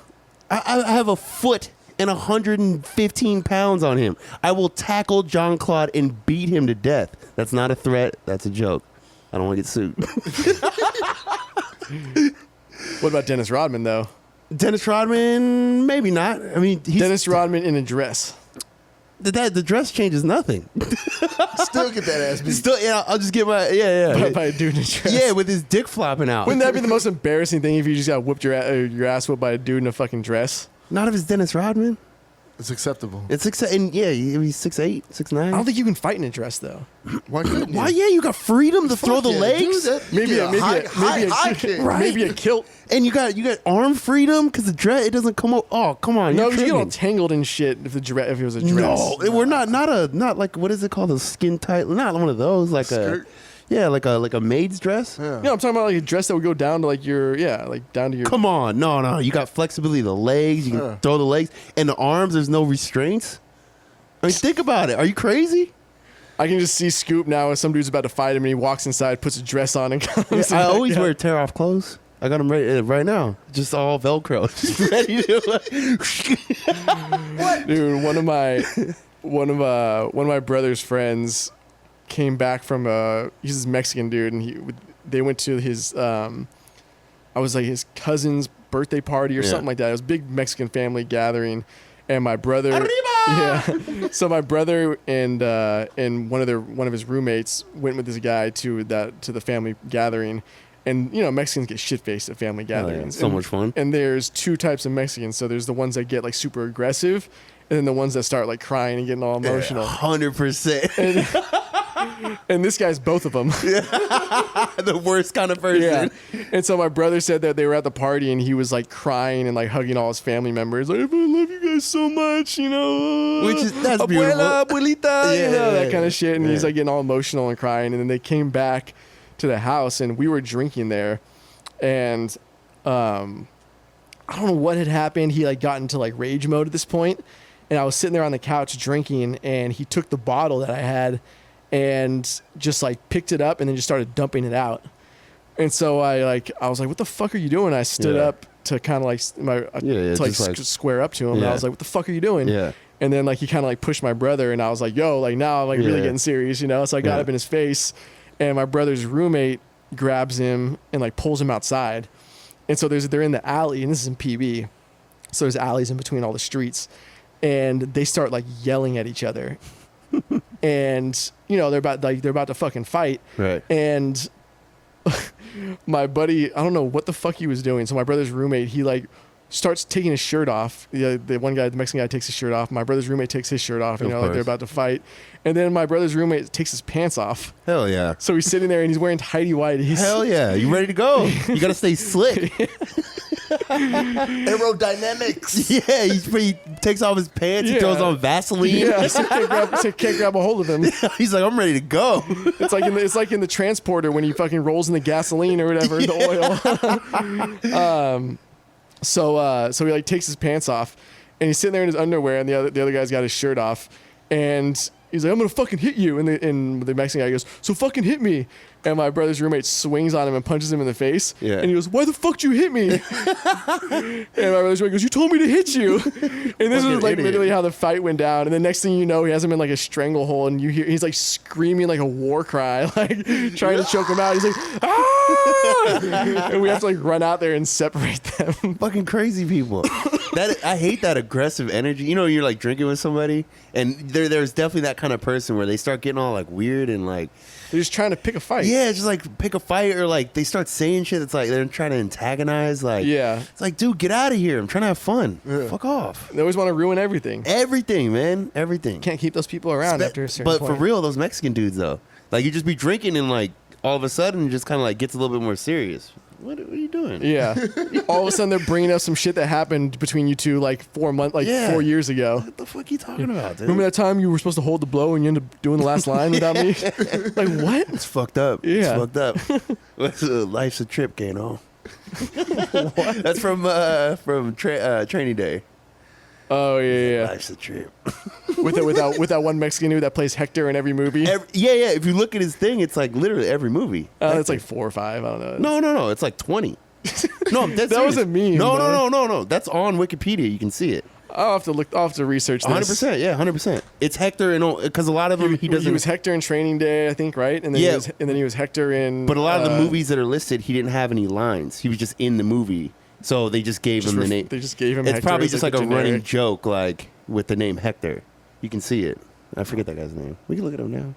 I have a foot and 115 pounds on him. I will tackle Jean-Claude and beat him to death. That's not a threat. That's a joke. I don't want to get sued. What about Dennis Rodman, though? Dennis Rodman, maybe not. I mean, Dennis Rodman in a dress. the dress changes nothing. Still get that ass beat. Still, yeah, I'll just get my yeah. By a dude in a dress. Yeah, with his dick flopping out. Wouldn't that be the most embarrassing thing if you just got whipped your ass whipped by a dude in a fucking dress? Not if it's Dennis Rodman. It's acceptable. It's and yeah, he's 6'8", 6'9". I don't think you can fight in a dress though. Why couldn't you? Why? Yeah, you got freedom to throw the yeah, legs, dude, that- you get a high kick. Right. maybe a kilt. and you got arm freedom because the dress it doesn't come up. Oh, come on, No, you're because you get all tripping. tangled in shit if it was a dress. No, we're not like what is it called? A skin tight? Not one of those. Like Skirt? like a maid's dress. Yeah. No, I'm talking about like a dress that would go down to like down to your. Come on, no. You got flexibility. The legs, you can Yeah. throw the legs, and the arms. There's no restraints. I mean, think about it. Are you crazy? I can just see Scoop now as some dude's about to fight him and he walks inside, puts a dress on, and comes. I always back out. wear tear off clothes. I got them ready right now. Just all Velcro. Just ready to. Dude, one of my brother's friends came back from he's this Mexican dude, and they went to his I was like his cousin's birthday party or Yeah. something like that. It was a big Mexican family gathering, and my brother, yeah. So my brother and one of his roommates went with this guy to the family gathering. And, Mexicans get shit-faced at family gatherings. So much fun. And there's two types of Mexicans. So there's the ones that get, like, super aggressive, and then the ones that start, like, crying and getting all emotional. 100%. And this guy's both of them. The worst kind of person. Yeah. And so my brother said that they were at the party, and he was, like, crying and, like, hugging all his family members. Like, I love you guys so much, That's Abuela, beautiful. abuelita, that kind yeah. of shit. And he's, Yeah. like, getting all emotional and crying. And then they came back to the house, and we were drinking there, and I don't know what had happened. He like got into like rage mode at this point, and I was sitting there on the couch drinking, and he took the bottle that I had and just like picked it up and then just started dumping it out. And so I was like, what the fuck are you doing? I stood up to kind of like square up to him. And I was like, what the fuck are you doing? Yeah. And then like he kind of like pushed my brother, and I was like, yo, like now I'm like really getting serious, you know? So I got up in his face, and my brother's roommate grabs him and like pulls him outside. And so they're in the alley, and this is in PB. So there's alleys in between all the streets, and they start like yelling at each other. And you know, they're about to fucking fight. Right. And my buddy, I don't know what the fuck he was doing. So my brother's roommate, he like starts taking his shirt off. The one guy, the Mexican guy, takes his shirt off. My brother's roommate takes his shirt off. You know, like they're about to fight. And then my brother's roommate takes his pants off. Hell yeah. So he's sitting there and he's wearing tighty whities. Hell yeah. You ready to go? You got to stay slick. Aerodynamics. Yeah. He takes off his pants. He throws on Vaseline. Yeah. So can't grab a hold of him. He's like, I'm ready to go. It's like in the transporter when he fucking rolls in the gasoline or whatever, the oil. So he like takes his pants off, and he's sitting there in his underwear, and the other guy's got his shirt off, and he's like, I'm gonna fucking hit you. And the Mexican guy goes, so fucking hit me. And my brother's roommate swings on him and punches him in the face. Yeah. And he goes, why the fuck did you hit me? And my brother's roommate goes, you told me to hit you. And this was like literally how the fight went down. And the next thing you know, he has him in like a stranglehold, and you hear he's like screaming like a war cry, like trying to choke him out. He's like, ah! And we have to like run out there and separate them. Fucking crazy people. I hate that aggressive energy. You know, you're like drinking with somebody, and there's definitely that kind of person where they start getting all like weird and like they're just trying to pick a fight. Yeah, just like pick a fight, or like they start saying shit that's like they're trying to antagonize. Like, it's like, dude, get out of here. I'm trying to have fun. Fuck off. They always want to ruin everything. Everything, man. Everything. Can't keep those people around after a certain point. But for real, those Mexican dudes though, like you just be drinking and like all of a sudden it just kind of like gets a little bit more serious. What are you doing? Yeah. All of a sudden they're bringing up some shit that happened between you two like 4 years ago. What the fuck are you talking about, dude? Remember that time you were supposed to hold the blow and you ended up doing the last line without me? Like, what? It's fucked up. Yeah. It's fucked up. Life's a trip, Kano. That's from Training Day. Oh yeah. Life's a trip. with that one Mexican dude that plays Hector in every movie. Yeah. If you look at his thing, it's like literally every movie. It's like 4 or 5. I don't know. No. It's like 20. No, that's that wasn't me. No. That's on Wikipedia. You can see it. I'll have to research this. 100%. Yeah, 100%. It's Hector, and because a lot of them he doesn't. He was Hector in Training Day, I think, right? And then he was Hector in. But a lot of the movies that are listed, he didn't have any lines. He was just in the movie, so they just gave him the name. They just gave him. It's Hector probably just like a generic running joke, like with the name Hector. You can see it. I forget that guy's name. We can look at him now.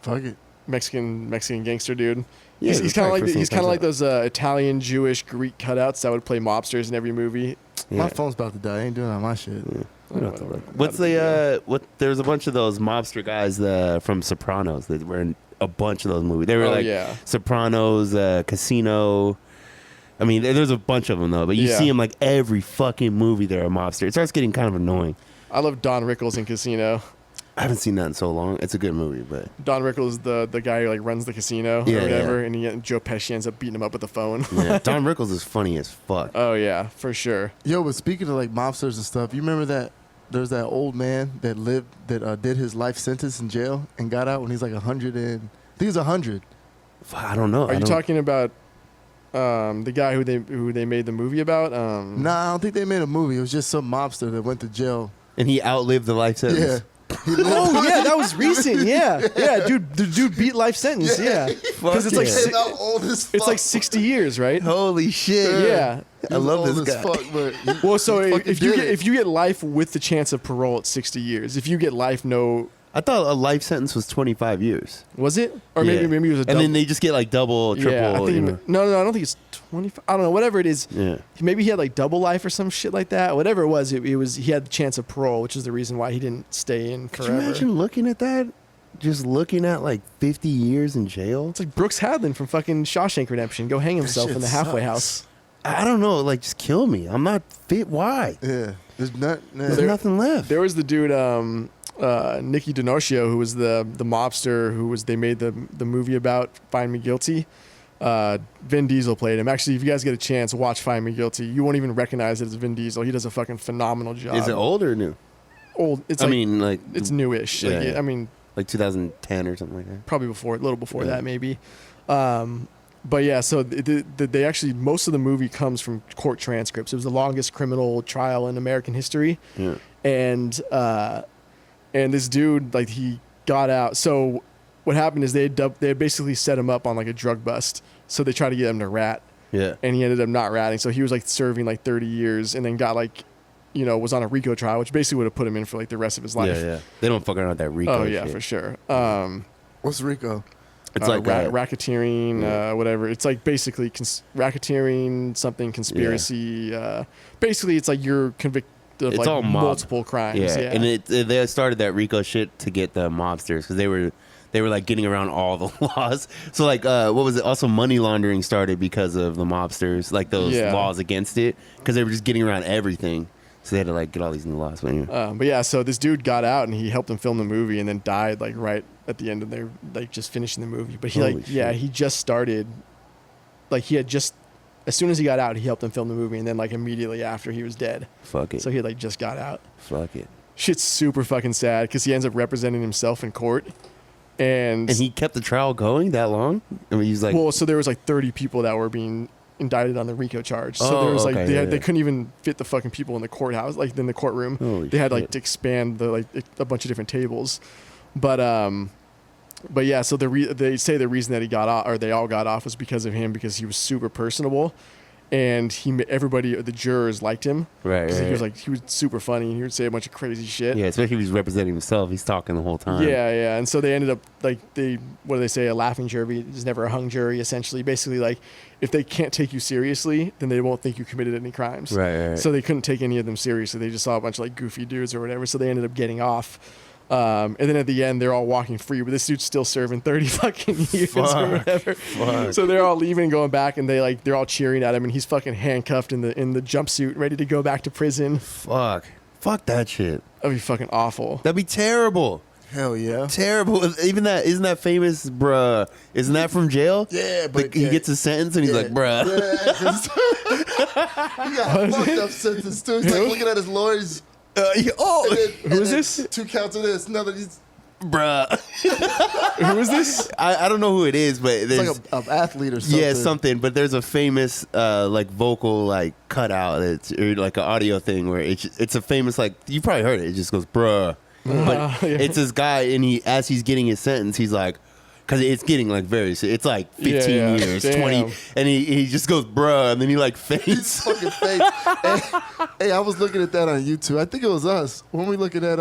Fuck it. Mexican gangster dude. Yeah, he's kind of like those Italian, Jewish, Greek cutouts that would play mobsters in every movie. Yeah. My phone's about to die. I ain't doing all my shit. Yeah. What's there's a bunch of those mobster guys from Sopranos that were in a bunch of those movies. They were Sopranos, Casino. I mean, there's a bunch of them though, but you see them like every fucking movie. They're a mobster. It starts getting kind of annoying. I love Don Rickles in Casino. I haven't seen that in so long. It's a good movie, but Don Rickles is the guy who like runs the casino or whatever, and Joe Pesci ends up beating him up with the phone. Yeah, Don Rickles is funny as fuck. Oh yeah, for sure. Yo, but speaking of like mobsters and stuff, you remember that there's that old man that did his life sentence in jail and got out when he's like 100 and I think he's 100. I don't know. Are you talking about the guy who they made the movie about? Nah, I don't think they made a movie. It was just some mobster that went to jail and he outlived the life sentence. Yeah. Oh yeah, that was recent. Yeah, dude, the dude beat life sentence. Yeah, because it's like it's like 60 years, right? Holy shit! Yeah, I love this guy. Well, so if you get life with the chance of parole, it's 60 years. If you get life, no. I thought a life sentence was 25 years. Was it? Or maybe it was a double. And then they just get like double, triple. Yeah, I think no, I don't think it's 25. I don't know, whatever it is. Yeah. Maybe he had like double life or some shit like that. Whatever it was, he had the chance of parole, which is the reason why he didn't stay in forever. Could you imagine looking at that? Just looking at like 50 years in jail? It's like Brooks Hadlin from fucking Shawshank Redemption. Go hang himself in the halfway house. I don't know. Like, just kill me. I'm not fit. Why? Yeah. There's nothing left. There was the dude, Nicky D'Onocio, who was the mobster they made the movie about, Find Me Guilty. Vin Diesel played him. Actually, if you guys get a chance, watch Find Me Guilty. You won't even recognize it as Vin Diesel. He does a fucking phenomenal job. Is it old or new? Old. It's newish. Yeah. I mean, like 2010 or something like that. Probably before, a little before that, maybe. But yeah, so they actually, most of the movie comes from court transcripts. It was the longest criminal trial in American history. Yeah. And this dude, like, he got out. So what happened is they had basically set him up on like a drug bust. So they tried to get him to rat. Yeah. And he ended up not ratting. So he was like serving like 30 years and then got like, was on a RICO trial, which basically would have put him in for like the rest of his life. Yeah. They don't fuck around with that RICO Oh yeah, shit. for sure. What's RICO? It's like racketeering, whatever. It's like basically racketeering, something conspiracy. Basically, it's like you're convicted of it's like all mob. multiple crimes. Yeah. And they started that RICO shit to get the mobsters because they were like getting around all the laws. So like, what was it? Also, money laundering started because of the mobsters, like those laws against it, because they were just getting around everything. So they had to like get all these new laws. But anyway. But yeah, so this dude got out and he helped them film the movie and then died like right at the end of their like just finishing the movie. But he just started, like he had just, as soon as he got out, he helped them film the movie and then like immediately after he was dead. Fuck it. So he like just got out. Fuck it. Shit's super fucking sad because he ends up representing himself in court. And he kept the trial going that long? I mean, he's like, well, so there was like 30 people that were being indicted on the RICO charge. So there was like they couldn't even fit the fucking people in the courthouse, like in the courtroom. Holy they had shit. like to expand the like a bunch of different tables. But yeah, so they say the reason that he got off, or they all got off, was because of him, because he was super personable. And the jurors liked him. Right. He was super funny. He would say a bunch of crazy shit. Yeah, especially if he's representing himself. He's talking the whole time. Yeah. And so they ended up like what do they say? A laughing jury is never a hung jury. Essentially, basically, like if they can't take you seriously, then they won't think you committed any crimes. Right. So they couldn't take any of them seriously. They just saw a bunch of like goofy dudes or whatever. So they ended up getting off. And then at the end, they're all walking free, but this dude's still serving 30 fucking years or whatever. Fuck. So they're all leaving and going back, and they're all cheering at him, and he's fucking handcuffed in the jumpsuit, ready to go back to prison. Fuck that shit. That'd be fucking awful. That'd be terrible. Hell yeah. Terrible. Isn't that famous, bruh? Isn't that from jail? Yeah, but he gets a sentence and he's like, bruh. Yeah, he got a fucked up sentence too. He's like looking at his lawyers. Who is this? 2 counts of this. Another. Bruh. Who is this? I don't know who it is, but there's It's like an athlete or something. Yeah, something. But there's a famous like vocal like cutout, or like an audio thing where it's a famous, like, you probably heard it. It just goes bruh. But it's this guy, and as he's getting his sentence, he's like, because it's getting like it's like 15 years, Damn. 20, and he just goes bruh, and then he like faints. Fucking face. Hey, I was looking at that on YouTube. I think it was us. When we looking at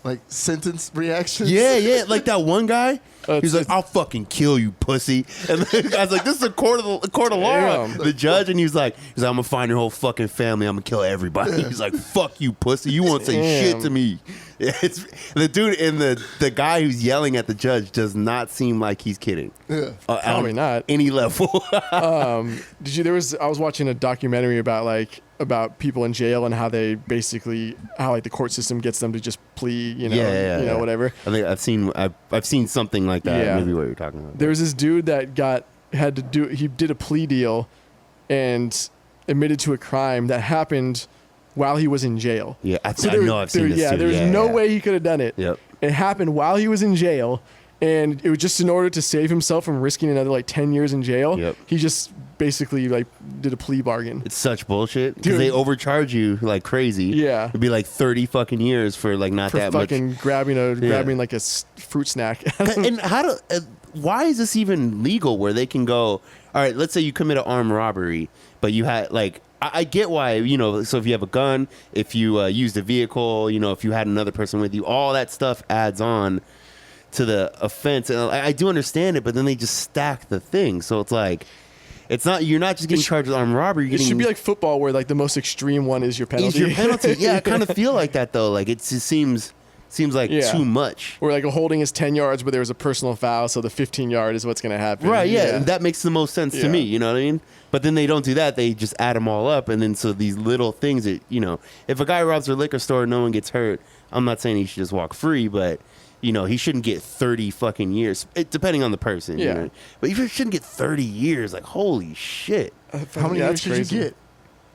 like sentence reactions. Yeah, like that one guy. He's like, I'll fucking kill you, pussy. And the guy's like, this is a court of law. Damn. The judge, and he's like, I'm gonna find your whole fucking family. I'm gonna kill everybody. He's like, fuck you, pussy. You won't say shit to me. It's the dude, and the guy who's yelling at the judge does not seem like he's kidding. Yeah. Probably not. Any level. I was watching a documentary about people in jail and how like the court system gets them to just plea, whatever. I think I've seen something like that. Yeah. Maybe what you're talking about. There was this dude that he did a plea deal and admitted to a crime that happened while he was in jail. Yeah, I know I've seen this too. There's no way he could have done it. Yep. It happened while he was in jail, and it was just in order to save himself from risking another like 10 years in jail. Yep. He just basically like did a plea bargain. It's such bullshit because Dude. they overcharge you like crazy. Yeah. It'd be like 30 fucking years for like not For that much. fucking grabbing like a fruit snack. And why is this even legal where they can go, all right, let's say you commit an armed robbery, but you had like, I get why, so if you have a gun, if you used a vehicle, if you had another person with you, all that stuff adds on to the offense. And I do understand it, but then they just stack the thing. So it's like, you're not just getting charged with armed robbery. It should be like football where like the most extreme one is your penalty. Is your penalty. Yeah, I kind of feel like that though. Like it just seems like too much. Or like a holding is 10 yards, but there was a personal foul, so the 15-yard is what's going to happen. Right, yeah. And that makes the most sense to me, you know what I mean? But then they don't do that. They just add them all up. And then so these little things that, if a guy robs a liquor store and no one gets hurt, I'm not saying he should just walk free, but, he shouldn't get 30 fucking years, depending on the person. Yeah. But he shouldn't get 30 years. Like, holy shit. How many years should you get?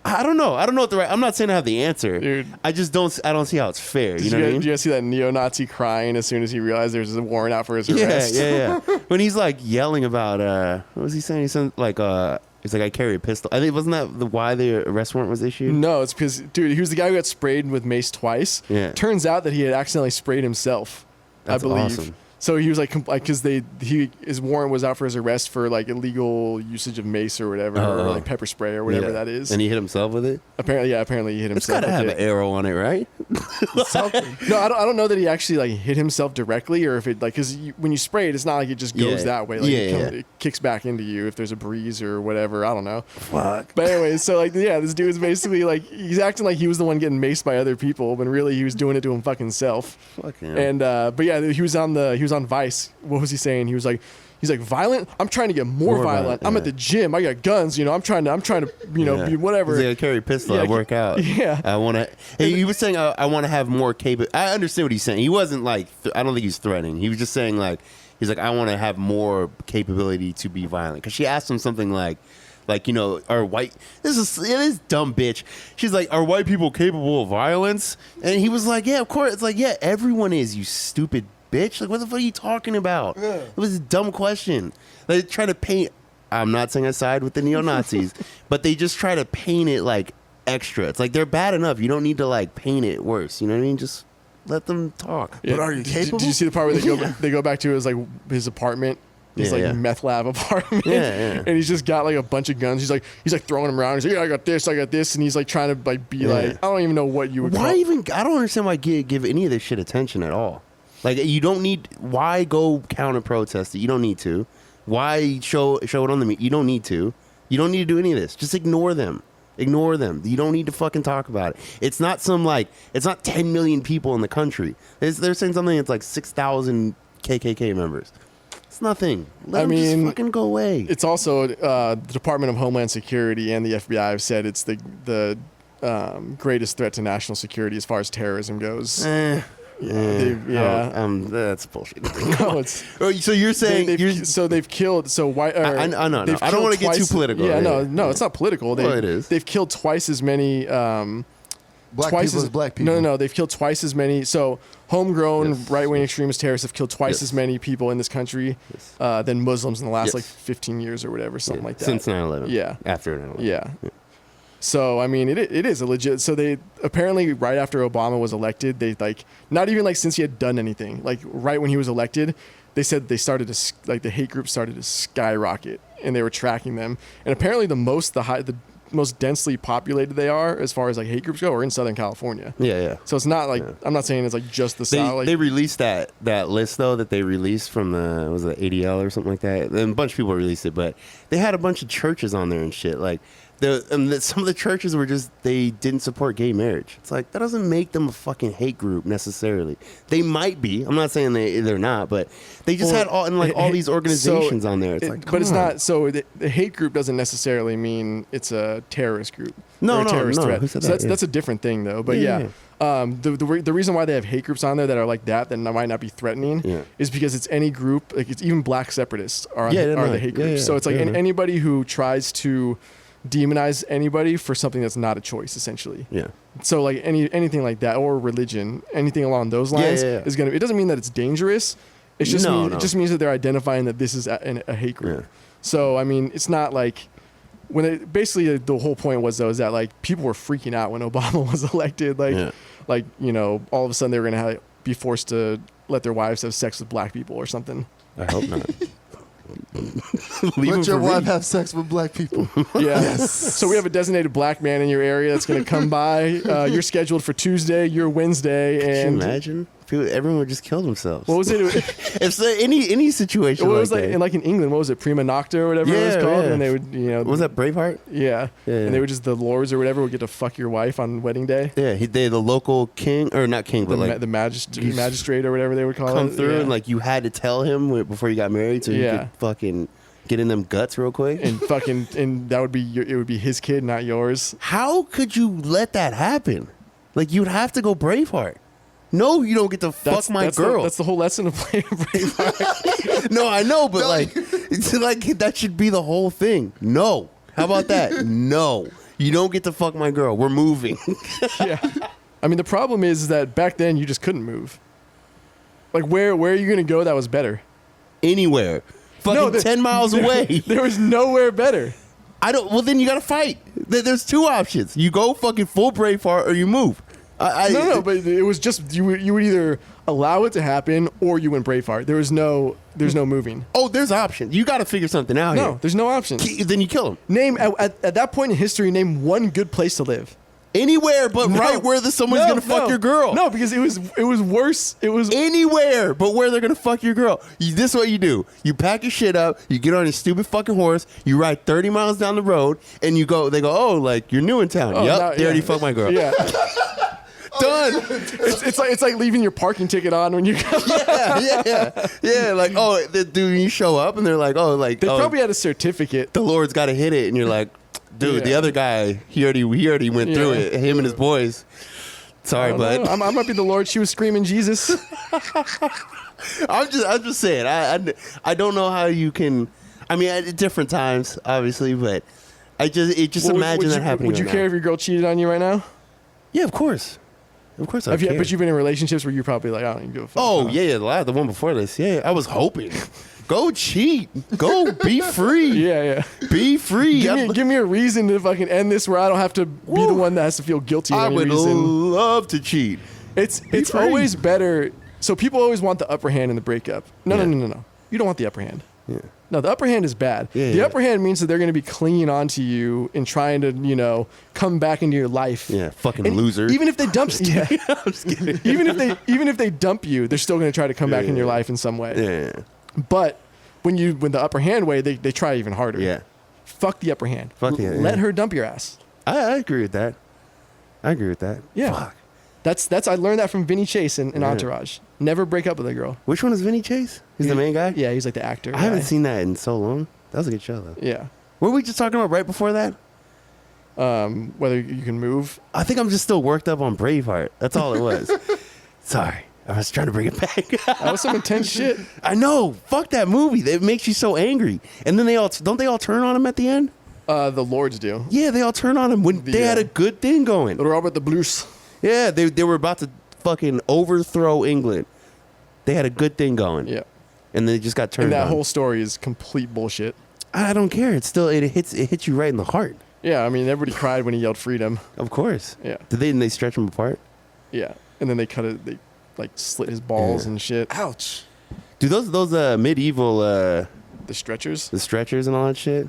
I don't know. I don't know what I'm not saying I have the answer. Dude. I don't see how it's fair. Did You know what I mean? you guys see that neo-Nazi crying as soon as he realized there's a warrant out for his Yeah, arrest? yeah. When he's like yelling about what was he saying? He said like he's like, I carry a pistol. I think wasn't that why the arrest warrant was issued? No, it's because, dude, he was the guy who got sprayed with mace twice. Yeah. Turns out that he had accidentally sprayed himself. That's I believe. awesome. So he was like, because his warrant was out for his arrest for like illegal usage of mace or whatever, or like pepper spray or whatever that is. And he hit himself with it. Apparently he hit It's himself. got to have with an arrow on it, right? No, I don't know that he actually like hit himself directly, or if it like, because when you spray it, it's not like it just goes that way. Like it kicks back into you if there's a breeze or whatever. I don't know. Fuck. But anyways, so like this dude is basically like, he's acting like he was the one getting maced by other people, when really he was doing it to him fucking self. Fuck him. And but yeah, he was on Vice. What was he saying? He's like violent. I'm trying to get more violent. I'm at the gym. I got guns. I'm trying to be whatever. He's like, I carry a pistol. I work out. Yeah. I want to. He was saying I want to have more I understand what he's saying. He wasn't like I don't think he's threatening. He was just saying like he's like I want to have more capability to be violent. Because she asked him something like are white? It is dumb bitch. She's like, are white people capable of violence? And he was like, yeah, of course. It's like, yeah, everyone is. You stupid bitch. Like, what the fuck are you talking about? Yeah. It was a dumb question. They try to paint. I'm not saying I side with the neo-Nazis, but they just try to paint it like extra. It's like they're bad enough. You don't need to like paint it worse. You know what I mean? Just let them talk. Yeah. But are you capable? Did you see the part where they go back to his like his apartment? His meth lab apartment. Yeah. And he's just got like a bunch of guns. He's like throwing them around. He's like, yeah, I got this, and he's like trying to like be like, I don't even know what you would call. I don't understand why give any of this shit attention at all. Like, you don't need. Why go counter protest it? You don't need to. Why show it on the media? You don't need to. You don't need to do any of this. Just ignore them. Ignore them. You don't need to fucking talk about it. It's not it's not 10 million people in the country. They're saying something that's like 6,000 KKK members. It's nothing. Let them just fucking go away. It's also the Department of Homeland Security and the FBI have said it's the greatest threat to national security as far as terrorism goes. That's bullshit. No, it's. So you're saying they've killed. So why? I know. I don't want to get too political. Yeah, no, it's not political. It is. They've killed twice as many. Black people. No. They've killed twice as many. So homegrown right-wing extremist terrorists have killed twice as many people in this country than Muslims in the last like 15 years or whatever, something like that. Since 9/11. Yeah. After 9/11. Yeah. So I mean, it is a legit. So they apparently right after Obama was elected, they like not even like since he had done anything, like right when he was elected, they said they started to like the hate group started to skyrocket, and they were tracking them. And apparently the most densely populated they are as far as like hate groups go are in Southern California. Yeah. So it's not like I'm not saying it's like just the South. Like, they released that list though that they released from the ADL or something like that. And a bunch of people released it, but they had a bunch of churches on there and shit like. Some of the churches were they didn't support gay marriage. It's like that doesn't make them a fucking hate group necessarily. They might be. I'm not saying they're not, but they just had all these organizations on there. It's it's not. So the hate group doesn't necessarily mean it's a terrorist group. No, or a terrorist threat. Who said so that? that's a different thing though. But the reason why they have hate groups on there that are like that might not be threatening is because it's any group. Like it's even black separatists are the hate groups. So it's like anybody who tries to demonize anybody for something that's not a choice, essentially. Yeah. So like anything like that, or religion, anything along those lines is gonna. It doesn't mean that it's dangerous. It's just it just means that they're identifying that this is a hate group. Yeah. So I mean, it's not like when basically the whole point was though is that like people were freaking out when Obama was elected. Like all of a sudden they were gonna be forced to let their wives have sex with black people or something. I hope not. Let your wife have sex with black people. Yeah. Yes. So we have a designated black man in your area that's going to come by. You're scheduled for Tuesday. You're Wednesday. Can you imagine? Everyone would just kill themselves. What was it? If any situation. What was like in England? What was it? Prima Nocta or whatever it was called. And they would was that Braveheart? Yeah. And they would just the lords or whatever would get to fuck your wife on wedding day. Yeah. The local king or not king, but like the magistrate or whatever they would call come through and like you had to tell him before you got married so you could fucking get in them guts real quick and that would be it would be his kid, not yours. How could you let that happen? Like you'd have to go Braveheart. No, you don't get to fuck my girl. That's the whole lesson of playing Braveheart. No, I know, but it's like that should be the whole thing. No. How about that? No. You don't get to fuck my girl. We're moving. Yeah. I mean, the problem is that back then you just couldn't move. Like, where are you going to go that was better? Anywhere. Fucking 10 miles away. There was nowhere better. Well, then you got to fight. There's two options. You go fucking full Braveheart or you move. No, but it was just, you would either allow it to happen or you went Braveheart. There's no moving. Oh, there's options. You got to figure something out here. No, there's no options. Then you kill him. Name, at that point in history, name one good place to live. Anywhere but right where someone's going to fuck your girl. No, because it was worse. It was anywhere but where they're going to fuck your girl. This is what you do. You pack your shit up, you get on your stupid fucking horse, you ride 30 miles down the road, and they go, oh, like, you're new in town. Yep, they already fucked my girl. Yeah. Done. It's like leaving your parking ticket on when you go. Yeah. Like, oh, dude, you show up and they're like, oh, like they probably had a certificate. The Lord's got to hit it, and you're like, dude, the other guy, he already went through it. Him and his boys. Sorry, bud. I might be the Lord. She was screaming Jesus. I'm just saying. I don't know how you can. I mean, at different times, obviously, but imagine that happening. Would you care if your girl cheated on you right now? Yeah, of course. Of course, I care. But you've been in relationships where you're probably like, I don't even give a fuck. Oh, yeah, the one before this. Yeah, I was hoping. Go cheat. Go be free. Yeah. Be free. Give me a reason to fucking end this where I don't have to be the one that has to feel guilty. I would love to cheat. It's always better. So people always want the upper hand in the breakup. No. You don't want the upper hand. Yeah. No, the upper hand is bad. The upper hand means that they're going to be clinging onto you and trying to, come back into your life. Yeah, fucking losers. Even if they dump you, I'm just kidding. even if they dump you, they're still going to try to come back in your life in some way. Yeah. But when the upper hand way, they try even harder. Yeah. Fuck the upper hand. Let her dump your ass. I agree with that. Yeah. Fuck. That's I learned that from Vinny Chase in Entourage. Never break up with a girl. Which one is Vinny Chase? He's the main guy? Yeah, he's like the actor. I haven't seen that in so long. That was a good show, though. Yeah. What were we just talking about right before that? Whether you can move. I think I'm just still worked up on Braveheart. That's all it was. Sorry. I was trying to bring it back. That was some intense shit. I know. Fuck that movie. It makes you so angry. And then don't they all turn on him at the end? The Lords do. Yeah, they all turn on him when they had a good thing going. Robert the Blues. Yeah, they were about to fucking overthrow England. They had a good thing going. Yeah. And they just got turned on. And that whole story is complete bullshit. I don't care. It hits you right in the heart. Yeah, I mean, everybody cried when he yelled freedom. Of course. Yeah. Didn't they stretch him apart? Yeah. And then they cut it. They like slit his balls and shit. Ouch. Dude, those medieval the stretchers and all that shit.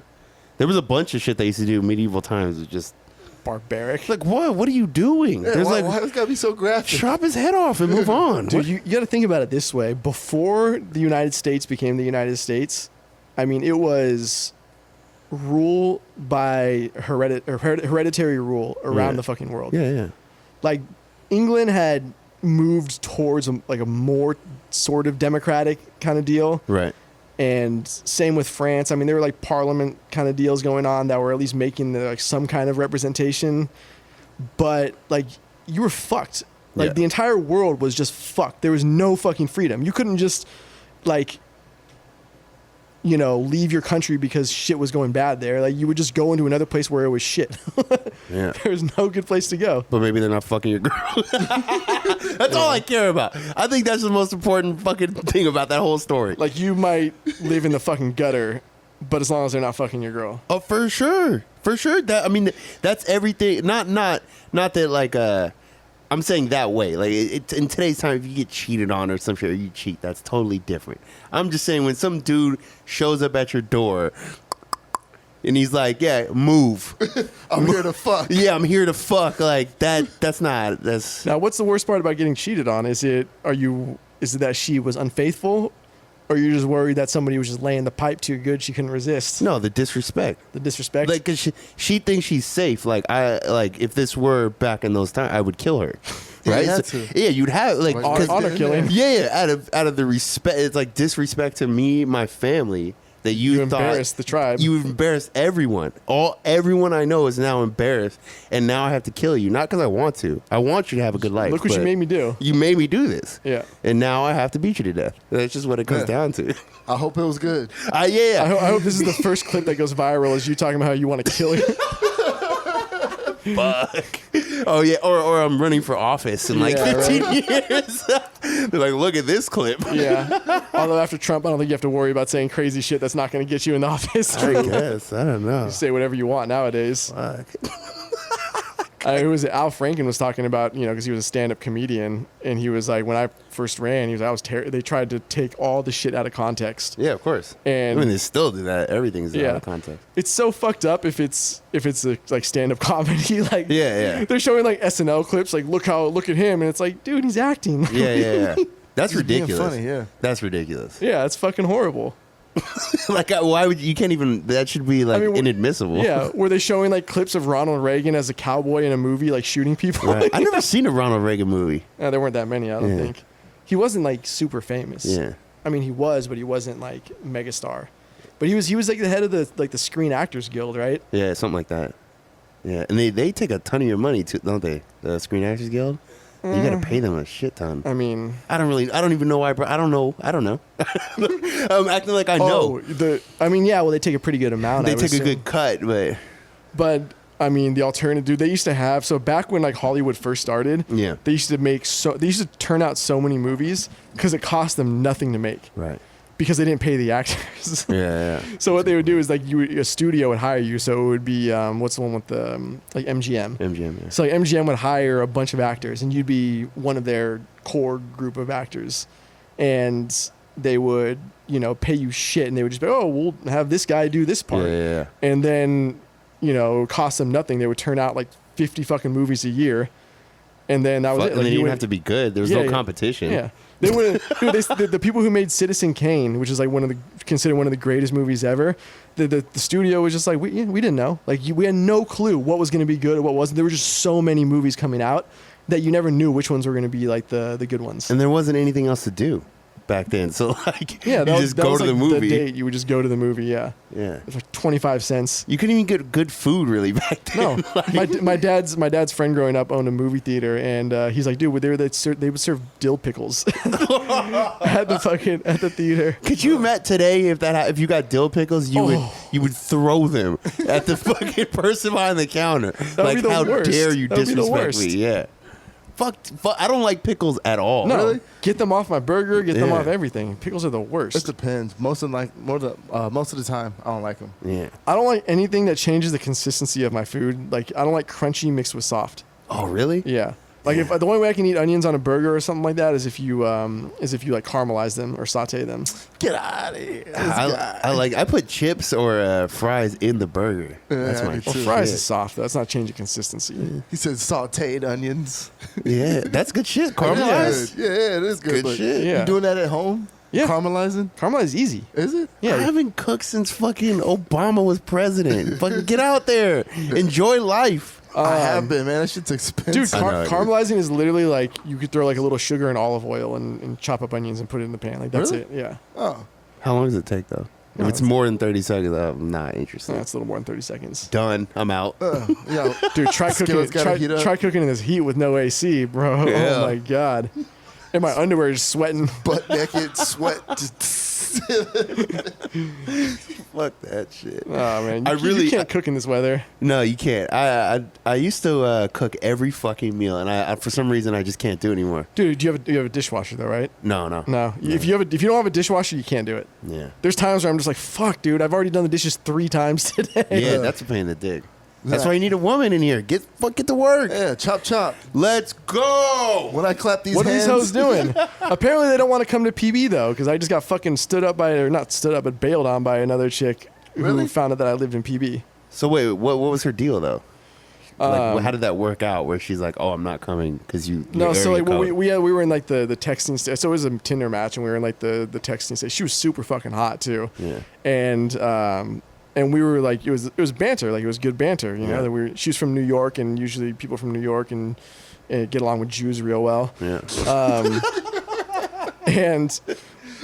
There was a bunch of shit they used to do in medieval times. It was just barbaric. Like, what are you doing? Yeah, why it's gotta be so graphic? Chop his head off and move on. Dude, you got to think about it this way. Before the United States became the United States, I mean, it was rule by hereditary rule around the fucking world. Yeah. Like, England had moved towards a more sort of democratic kind of deal. Right. And same with France. I mean, there were like parliament kind of deals going on that were at least making some kind of representation. But like, you were fucked. Like the entire world was just fucked. There was no fucking freedom. You couldn't just like, leave your country because shit was going bad there. Like, you would just go into another place where it was shit. Yeah. There was no good place to go. But maybe they're not fucking your girl. That's all I care about. I think that's the most important fucking thing about that whole story. Like, you might live in the fucking gutter, but as long as they're not fucking your girl. Oh, for sure. That's everything. Not that like I'm saying that way. Like, in today's time, if you get cheated on or some shit, or you cheat, that's totally different. I'm just saying, when some dude shows up at your door and he's like, "Yeah, move. I'm here to fuck." Yeah, I'm here to fuck. Like that's not. Now, what's the worst part about getting cheated on? Is it that she was unfaithful, or you're just worried that somebody was just laying the pipe too good she couldn't resist? No, the disrespect. Like, cause she thinks she's safe. Like, if this were back in those times, I would kill her. Right? Yeah, you'd have like honor killing. Yeah, out of the respect, it's like disrespect to me, my family. That you embarrassed the tribe. You embarrassed everyone. Everyone I know is now embarrassed, and now I have to kill you. Not because I want to. I want you to have a good life. Look what you made me do. You made me do this. Yeah. And now I have to beat you to death. That's just what it comes down to. I hope it was good. Yeah. I hope this is the first clip that goes viral, is you talking about how you want to kill her. fuck. Oh yeah, or I'm running for office in like 15 years. They're like, look at this clip. Yeah. Although after Trump, I don't think you have to worry about saying crazy shit that's not going to get you in the office. I guess. I don't know. You say whatever you want nowadays. Fuck. Who was it? Al Franken was talking about, because he was a stand-up comedian, and he was like, when I first ran, he was, I was they tried to take all the shit out of context. Yeah, of course. And I mean, they still do that. Everything's out of context. It's so fucked up if it's like stand-up comedy. Like, Yeah. they're showing like SNL clips, like look at him, and it's like, dude, he's acting. Yeah. That's He's being ridiculous. funny, yeah. That's ridiculous. Yeah, it's fucking horrible. Like, why would you can't even? That should be like inadmissible. Yeah, were they showing like clips of Ronald Reagan as a cowboy in a movie, like shooting people? Right. I've never seen a Ronald Reagan movie. There weren't that many, I don't think. He wasn't like super famous. Yeah. I mean, he was, but he wasn't like megastar. But he was like the head of the Screen Actors Guild, right? Yeah, something like that. Yeah, and they take a ton of your money too, don't they? The Screen Actors Guild. You got to pay them a shit ton. I mean, I don't even know why. I don't know. I'm acting like I know. Well, they take a pretty good amount. They take a good cut, but I mean, the alternative, dude, they used to have, so back when like Hollywood first started, yeah, they used to turn out so many movies because it cost them nothing to make. Right. Because they didn't pay the actors. Yeah. So what they would do is like a studio would hire you. So it would be what's the one with the like MGM? MGM. Yeah. So like MGM would hire a bunch of actors, and you'd be one of their core group of actors, and they would pay you shit, and they would just be, oh, we'll have this guy do this part, Yeah. and then it cost them nothing. They would turn out like 50 fucking movies a year, and then that was it. And like, then you didn't have to be good. There was no competition. Yeah. They would. The people who made Citizen Kane, which is like considered one of the greatest movies ever, the studio was just like, we didn't know. Like we had no clue what was going to be good or what wasn't. There were just so many movies coming out that you never knew which ones were going to be like the good ones. And there wasn't anything else to do back then. So like, yeah, you just go to the movie. The date, you would just go to the movie. Yeah. Yeah. It's like 25 cents. You couldn't even get good food really back then. No, my dad's friend growing up owned a movie theater, and he's like, dude, they would serve dill pickles at the theater. Could you imagine today if you got dill pickles, you would throw them at the fucking person behind the counter? Like, how dare you disrespect me? Yeah. Fuck, I don't like pickles at all. No, Really? Get them off my burger. Get them off everything. Pickles are the worst. It depends. Most of the time, I don't like them. Yeah. I don't like anything that changes the consistency of my food. Like, I don't like crunchy mixed with soft. Oh, really? Yeah. Like if the only way I can eat onions on a burger or something like that is if you like caramelize them or saute them. Get out of here. I put chips or fries in the burger. That's my Well, fries is soft. That's not changing consistency. He said sauteed onions. Yeah, that's good shit. Caramelized. Yeah, it is good. Good shit. Yeah. You doing that at home? Yeah. Caramelizing? Caramelize is easy. Is it? Yeah. I haven't cooked since fucking Obama was president. Fucking get out there. Enjoy life. I have been, man. That shit's expensive. Dude, I know, caramelizing is literally like you could throw like a little sugar and olive oil and chop up onions and put it in the pan. Like that's Really? it. Yeah. Oh. How long does it take though? If it's more than 30 seconds, I'm not interested. That's a little more than 30 seconds. Done. I'm out. Yeah. Dude, try Skillet's gotta heat up. try cooking in this heat with no AC, bro. Yeah. Oh my god. And my underwear is sweating. Butt naked, sweat. Fuck that shit. Oh man, you you can't cook in this weather. No, you can't. I used to cook every fucking meal, and I for some reason I just can't do it anymore. Dude, you have a dishwasher though, right? No. No. If you don't have a dishwasher, you can't do it. Yeah. There's times where I'm just like, fuck, dude, I've already done the dishes 3 times today. Yeah, that's a pain in the dick. That's why you need a woman in here. Get to work. Yeah, chop. Let's go. When I clap these What are hands. these hoes doing? Apparently they don't want to come to PB though, because I just got fucking not stood up, but bailed on by another chick Really? who found out that I lived in PB. So wait, what was her deal though? Like, how did that work out? Where she's like, "Oh, I'm not coming because you." No, so like we were in like the texting stage. So it was a Tinder match, and we were in like the texting stage. She was super fucking hot too. Yeah. And we were like, it was banter, like it was good banter, you know. Yeah. That she's from New York, and usually people from New York and get along with Jews real well. Yeah. And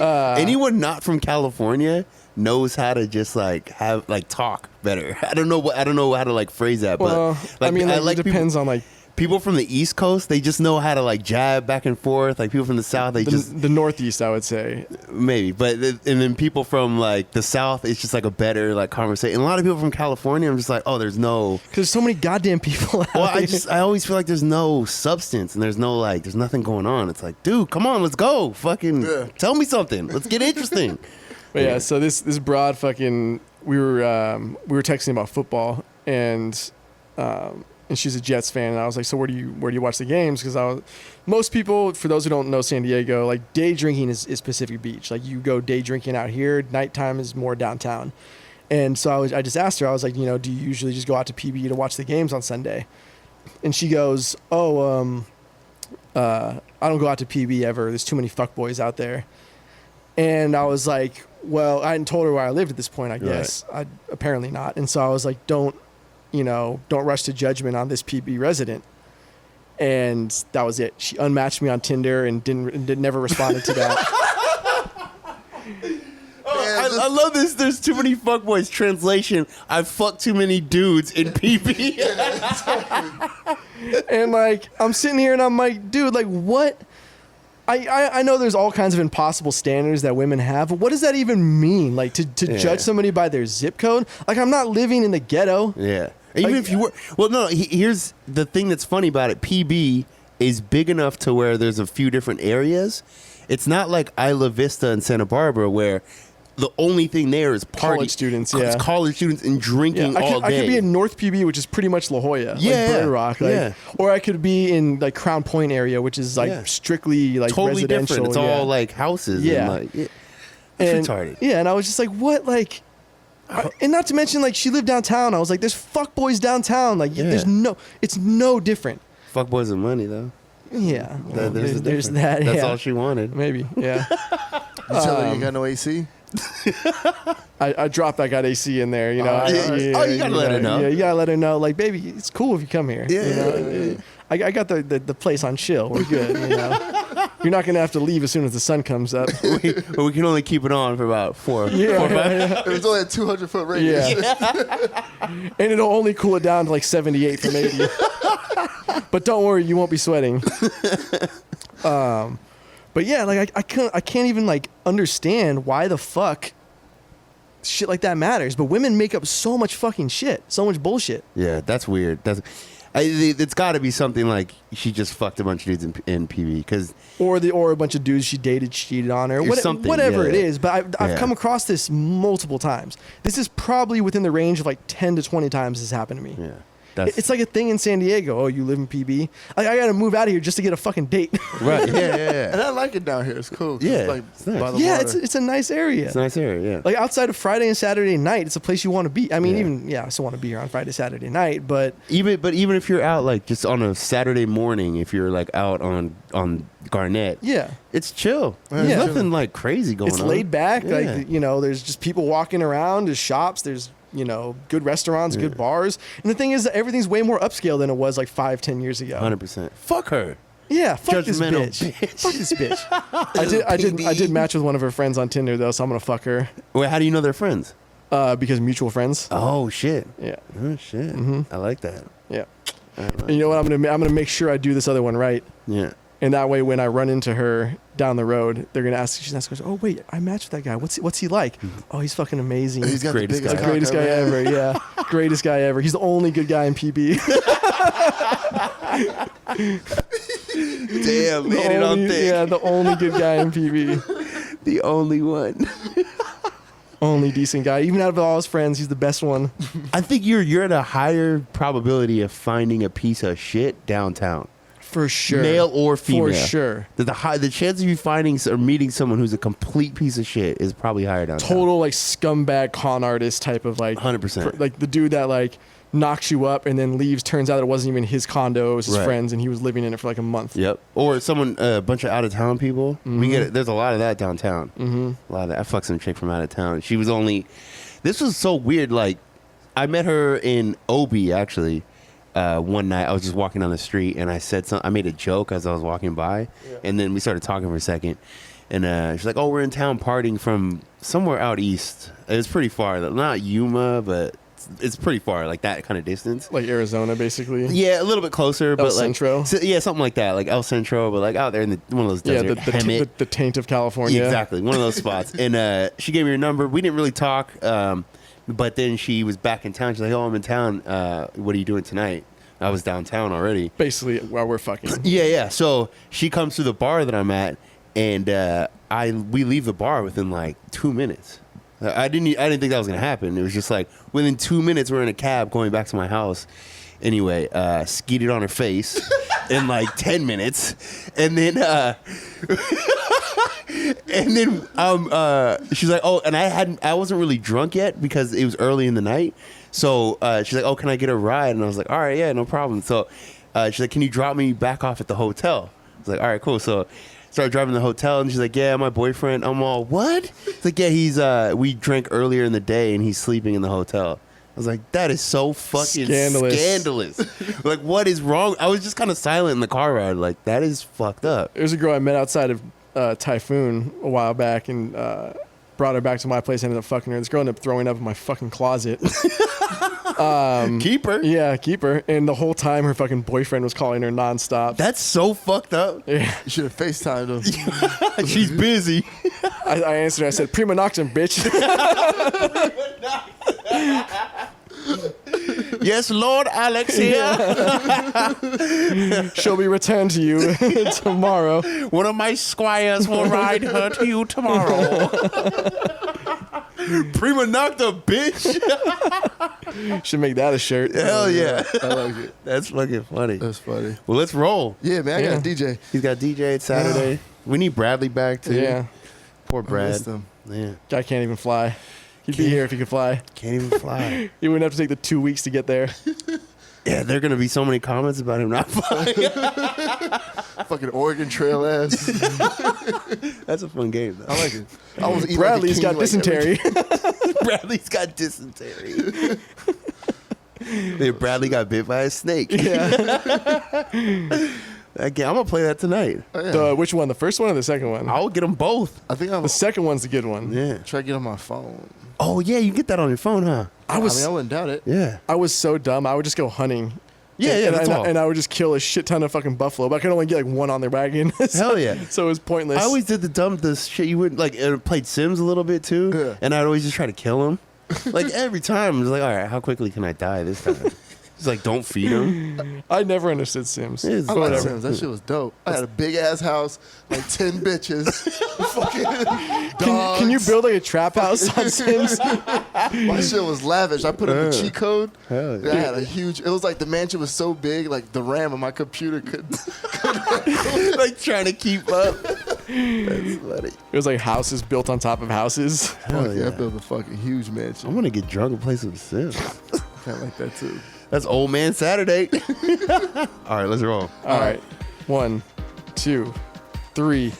anyone not from California knows how to just like talk better. I don't know how to like phrase that, well, but like, I mean, like, it depends on like people from the East Coast, they just know how to like jab back and forth. Like people from the South, they just the Northeast, I would say. maybe, but and then people from like the South, it's just like a better like conversation. And a lot of people from California, I'm just like, oh, there's no. Because there's so many goddamn people out Well, here. I always feel like there's no substance and there's nothing going on. It's like, dude, come on, let's go, fucking tell me something. Let's get interesting. But yeah, so this broad fucking we were texting about football and she's a Jets fan and I was like, so where do you watch the games? Because most people, for those who don't know San Diego, like day drinking is Pacific Beach. Like you go day drinking out here, nighttime is more downtown. And so I just asked her, I was like, do you usually just go out to PB to watch the games on Sunday? And she goes, I don't go out to PB ever. There's too many fuckboys out there. And I was like, well, I hadn't told her where I lived at this point, I guess. Right. Apparently not. And so I was like, don't rush to judgment on this PB resident. And that was it. She unmatched me on Tinder and never responded to that. I love this. There's too many fuckboys. Translation: I've fucked too many dudes in PB. And like, I'm sitting here and I'm like, dude, like what? I know there's all kinds of impossible standards that women have, but what does that even mean? Like to judge somebody by their zip code? Like I'm not living in the ghetto. Yeah. Even if you were, well, no. Here's the thing that's funny about it. PB is big enough to where there's a few different areas. It's not like Isla Vista and Santa Barbara where the only thing there is party. College students, It's college students and drinking all day. I could be in North PB, which is pretty much La Jolla, like Bird Rock, or I could be in like Crown Point area, which is like strictly like totally residential. Different. It's all like houses. Yeah, and, like, it's retarded. Yeah, and I was just like, what, like. And not to mention, like, she lived downtown. I was like, there's fuckboys downtown. Like, it's no different. Fuckboys and money, though. Yeah. Well, there's that. That's all she wanted. Maybe, yeah. You tell her you got no AC? I dropped I got AC in there, you know. You gotta let her know. Yeah, you gotta let her know, like, baby, it's cool if you come here. Yeah. You know? I got the place on chill. We're good, you know. You're not gonna have to leave as soon as the sun comes up. we can only keep it on for about 4 or 5. It was only a 200-foot radius. Yeah. And it'll only cool it down to like 78 from 80. But don't worry, you won't be sweating. But yeah, like I can't even like understand why the fuck shit like that matters. But women make up so much fucking shit, so much bullshit. Yeah, that's weird. It's got to be something like she just fucked a bunch of dudes in PB, because or a bunch of dudes she dated cheated on her, whatever it is. But I've come across this multiple times. This is probably within the range of like 10 to 20 times this happened to me. Yeah. It's like a thing in San Diego. Oh, you live in PB? I got to move out of here just to get a fucking date. Right. Yeah. And I like it down here. It's cool. Yeah. It's like it's nice. by the water. It's a nice area. It's a nice area, yeah. Like outside of Friday and Saturday night, it's a place you want to be. I mean, I still want to be here on Friday, Saturday night, but even if you're out like just on a Saturday morning, if you're like out on Garnett, it's chill. There's nothing like crazy going on. It's laid back. Yeah. Like, you know, there's just people walking around. There's shops. There's, you know, good restaurants, good bars. And the thing is that everything's way more upscale than it was like 5-10 years ago. 100%. Fuck her. Yeah, fuck this bitch. Fuck this bitch. I did match with one of her friends on Tinder though, so I'm gonna fuck her. Wait, how do you know they're friends? Because mutual friends. Oh shit. Yeah. Oh shit. Mm-hmm. I like that. Yeah. And you know what? I'm gonna make sure I do this other one right. Yeah. And that way, when I run into her down the road, they're gonna ask. She's asking, "Oh wait, I matched with that guy. What's he like? Oh, he's fucking amazing. He's got greatest the biggest greatest guy ever. Yeah, greatest guy ever. He's the only good guy in PB. Damn, made it on thick. Yeah, the only good guy in PB. The only one. Only decent guy. Even out of all his friends, he's the best one. I think you're at a higher probability of finding a piece of shit downtown. For sure. Male or female. For sure. The chance of you finding or meeting someone who's a complete piece of shit is probably higher downtown. Total like scumbag con artist type of like 100%. Like the dude that like knocks you up and then leaves. Turns out it wasn't even his condo, it was his Right. friends, and he was living in it for like a month. Yep. Or someone, a bunch of out of town people. Mm-hmm. We get it. There's a lot of that downtown. Mm-hmm. A lot of that. I fucked some chick from out of town. She was only. This was so weird. Like, I met her in Obi actually. One night I was just walking down the street and I said something. I made a joke as I was walking by, and then we started talking for a second. And she's like, "Oh, we're in town partying from somewhere out east. It's pretty far, not Yuma, but it's pretty far, like that kind of distance. Like Arizona, basically. Yeah, a little bit closer, but like Centro? yeah, something like that, like El Centro, but like out there in one of those Yeah, desert the taint of California. Yeah, exactly, one of those spots. And she gave me her number. We didn't really talk, but then she was back in town. She's like, "Oh, I'm in town. What are you doing tonight?" I was downtown already. Basically, while we're fucking. Yeah. So she comes to the bar that I'm at, and we leave the bar within like 2 minutes. I didn't think that was gonna happen. It was just like within 2 minutes we're in a cab going back to my house. Anyway, skeeted on her face in like 10 minutes, and then she's like, "Oh," and I wasn't really drunk yet because it was early in the night. So she's like, "Oh, can I get a ride?" And I was like, "All right, yeah, no problem." So she's like, "Can you drop me back off at the hotel?" I was like, "All right, cool." So started driving to the hotel, and she's like, "Yeah, my boyfriend." I'm all, "What?" It's like, "Yeah, he's we drank earlier in the day, and he's sleeping in the hotel." I was like, "That is so fucking scandalous. Like, what is wrong?" I was just kind of silent in the car ride. Like, that is fucked up. There's a girl I met outside of Typhoon a while back, and brought her back to my place. Ended up fucking her. This girl ended up throwing up in my fucking closet. Keep her. Yeah, keep her. And the whole time, her fucking boyfriend was calling her nonstop. That's so fucked up. Yeah. You should have FaceTimed him. She's busy. I answered. I said, "Prima Nocta, bitch." Yes, Lord Alex here. She'll be returned to you tomorrow. One of my squires will ride her to you tomorrow. Prima Nocta, bitch. Should make that a shirt. Hell yeah. I like it. That's fucking funny. That's funny. Well, let's roll. Yeah, man, I got a DJ. He's got DJ. It's Saturday. We need Bradley back, too. Yeah. Poor I Brad. missed him. Yeah. Guy can't even fly. He'd be here if he could fly. Can't even fly. He wouldn't have to take the 2 weeks to get there. Yeah, there are going to be so many comments about him not flying. Fucking Oregon Trail ass. That's a fun game, though. I like it. I was eating Bradley's like a got king, like, dysentery. Bradley's got dysentery. Yeah, Bradley got bit by a snake. Yeah. Again, I'm going to play that tonight. Oh, yeah. Which one? The first one or the second one? I'll get them both. I think I'm The second one's the good one. Yeah. try to get on my phone. Oh, yeah, you get that on your phone, huh? I I was wouldn't doubt it. Yeah. I was so dumb. I would just go hunting. Yeah, and, that's all. and I would just kill a shit ton of fucking buffalo, but I could only get like one on their wagon. Hell yeah. So it was pointless. I always did the shit you would like. Played Sims a little bit too, Yeah. and I'd always just try to kill him. Like every time, I was like, all right, how quickly can I die this time? It's like, don't feed him. I never understood Sims. It's I like whatever. Sims. That shit was dope. I had a big ass house, like 10 bitches. Fucking dogs. Can you build like a trap house on Sims? My shit was lavish. I put in the cheat code. Hell yeah. I had a huge. It was like the mansion was so big, like the RAM of my computer could. Like trying to keep up. That's funny. It was like houses built on top of houses. Hell Fuck yeah, I yeah. built a fucking huge I'm mansion. gonna get drunk and play some Sims. Kind of like that too. That's old man Saturday. All right, let's roll. All right. 1, 2, 3.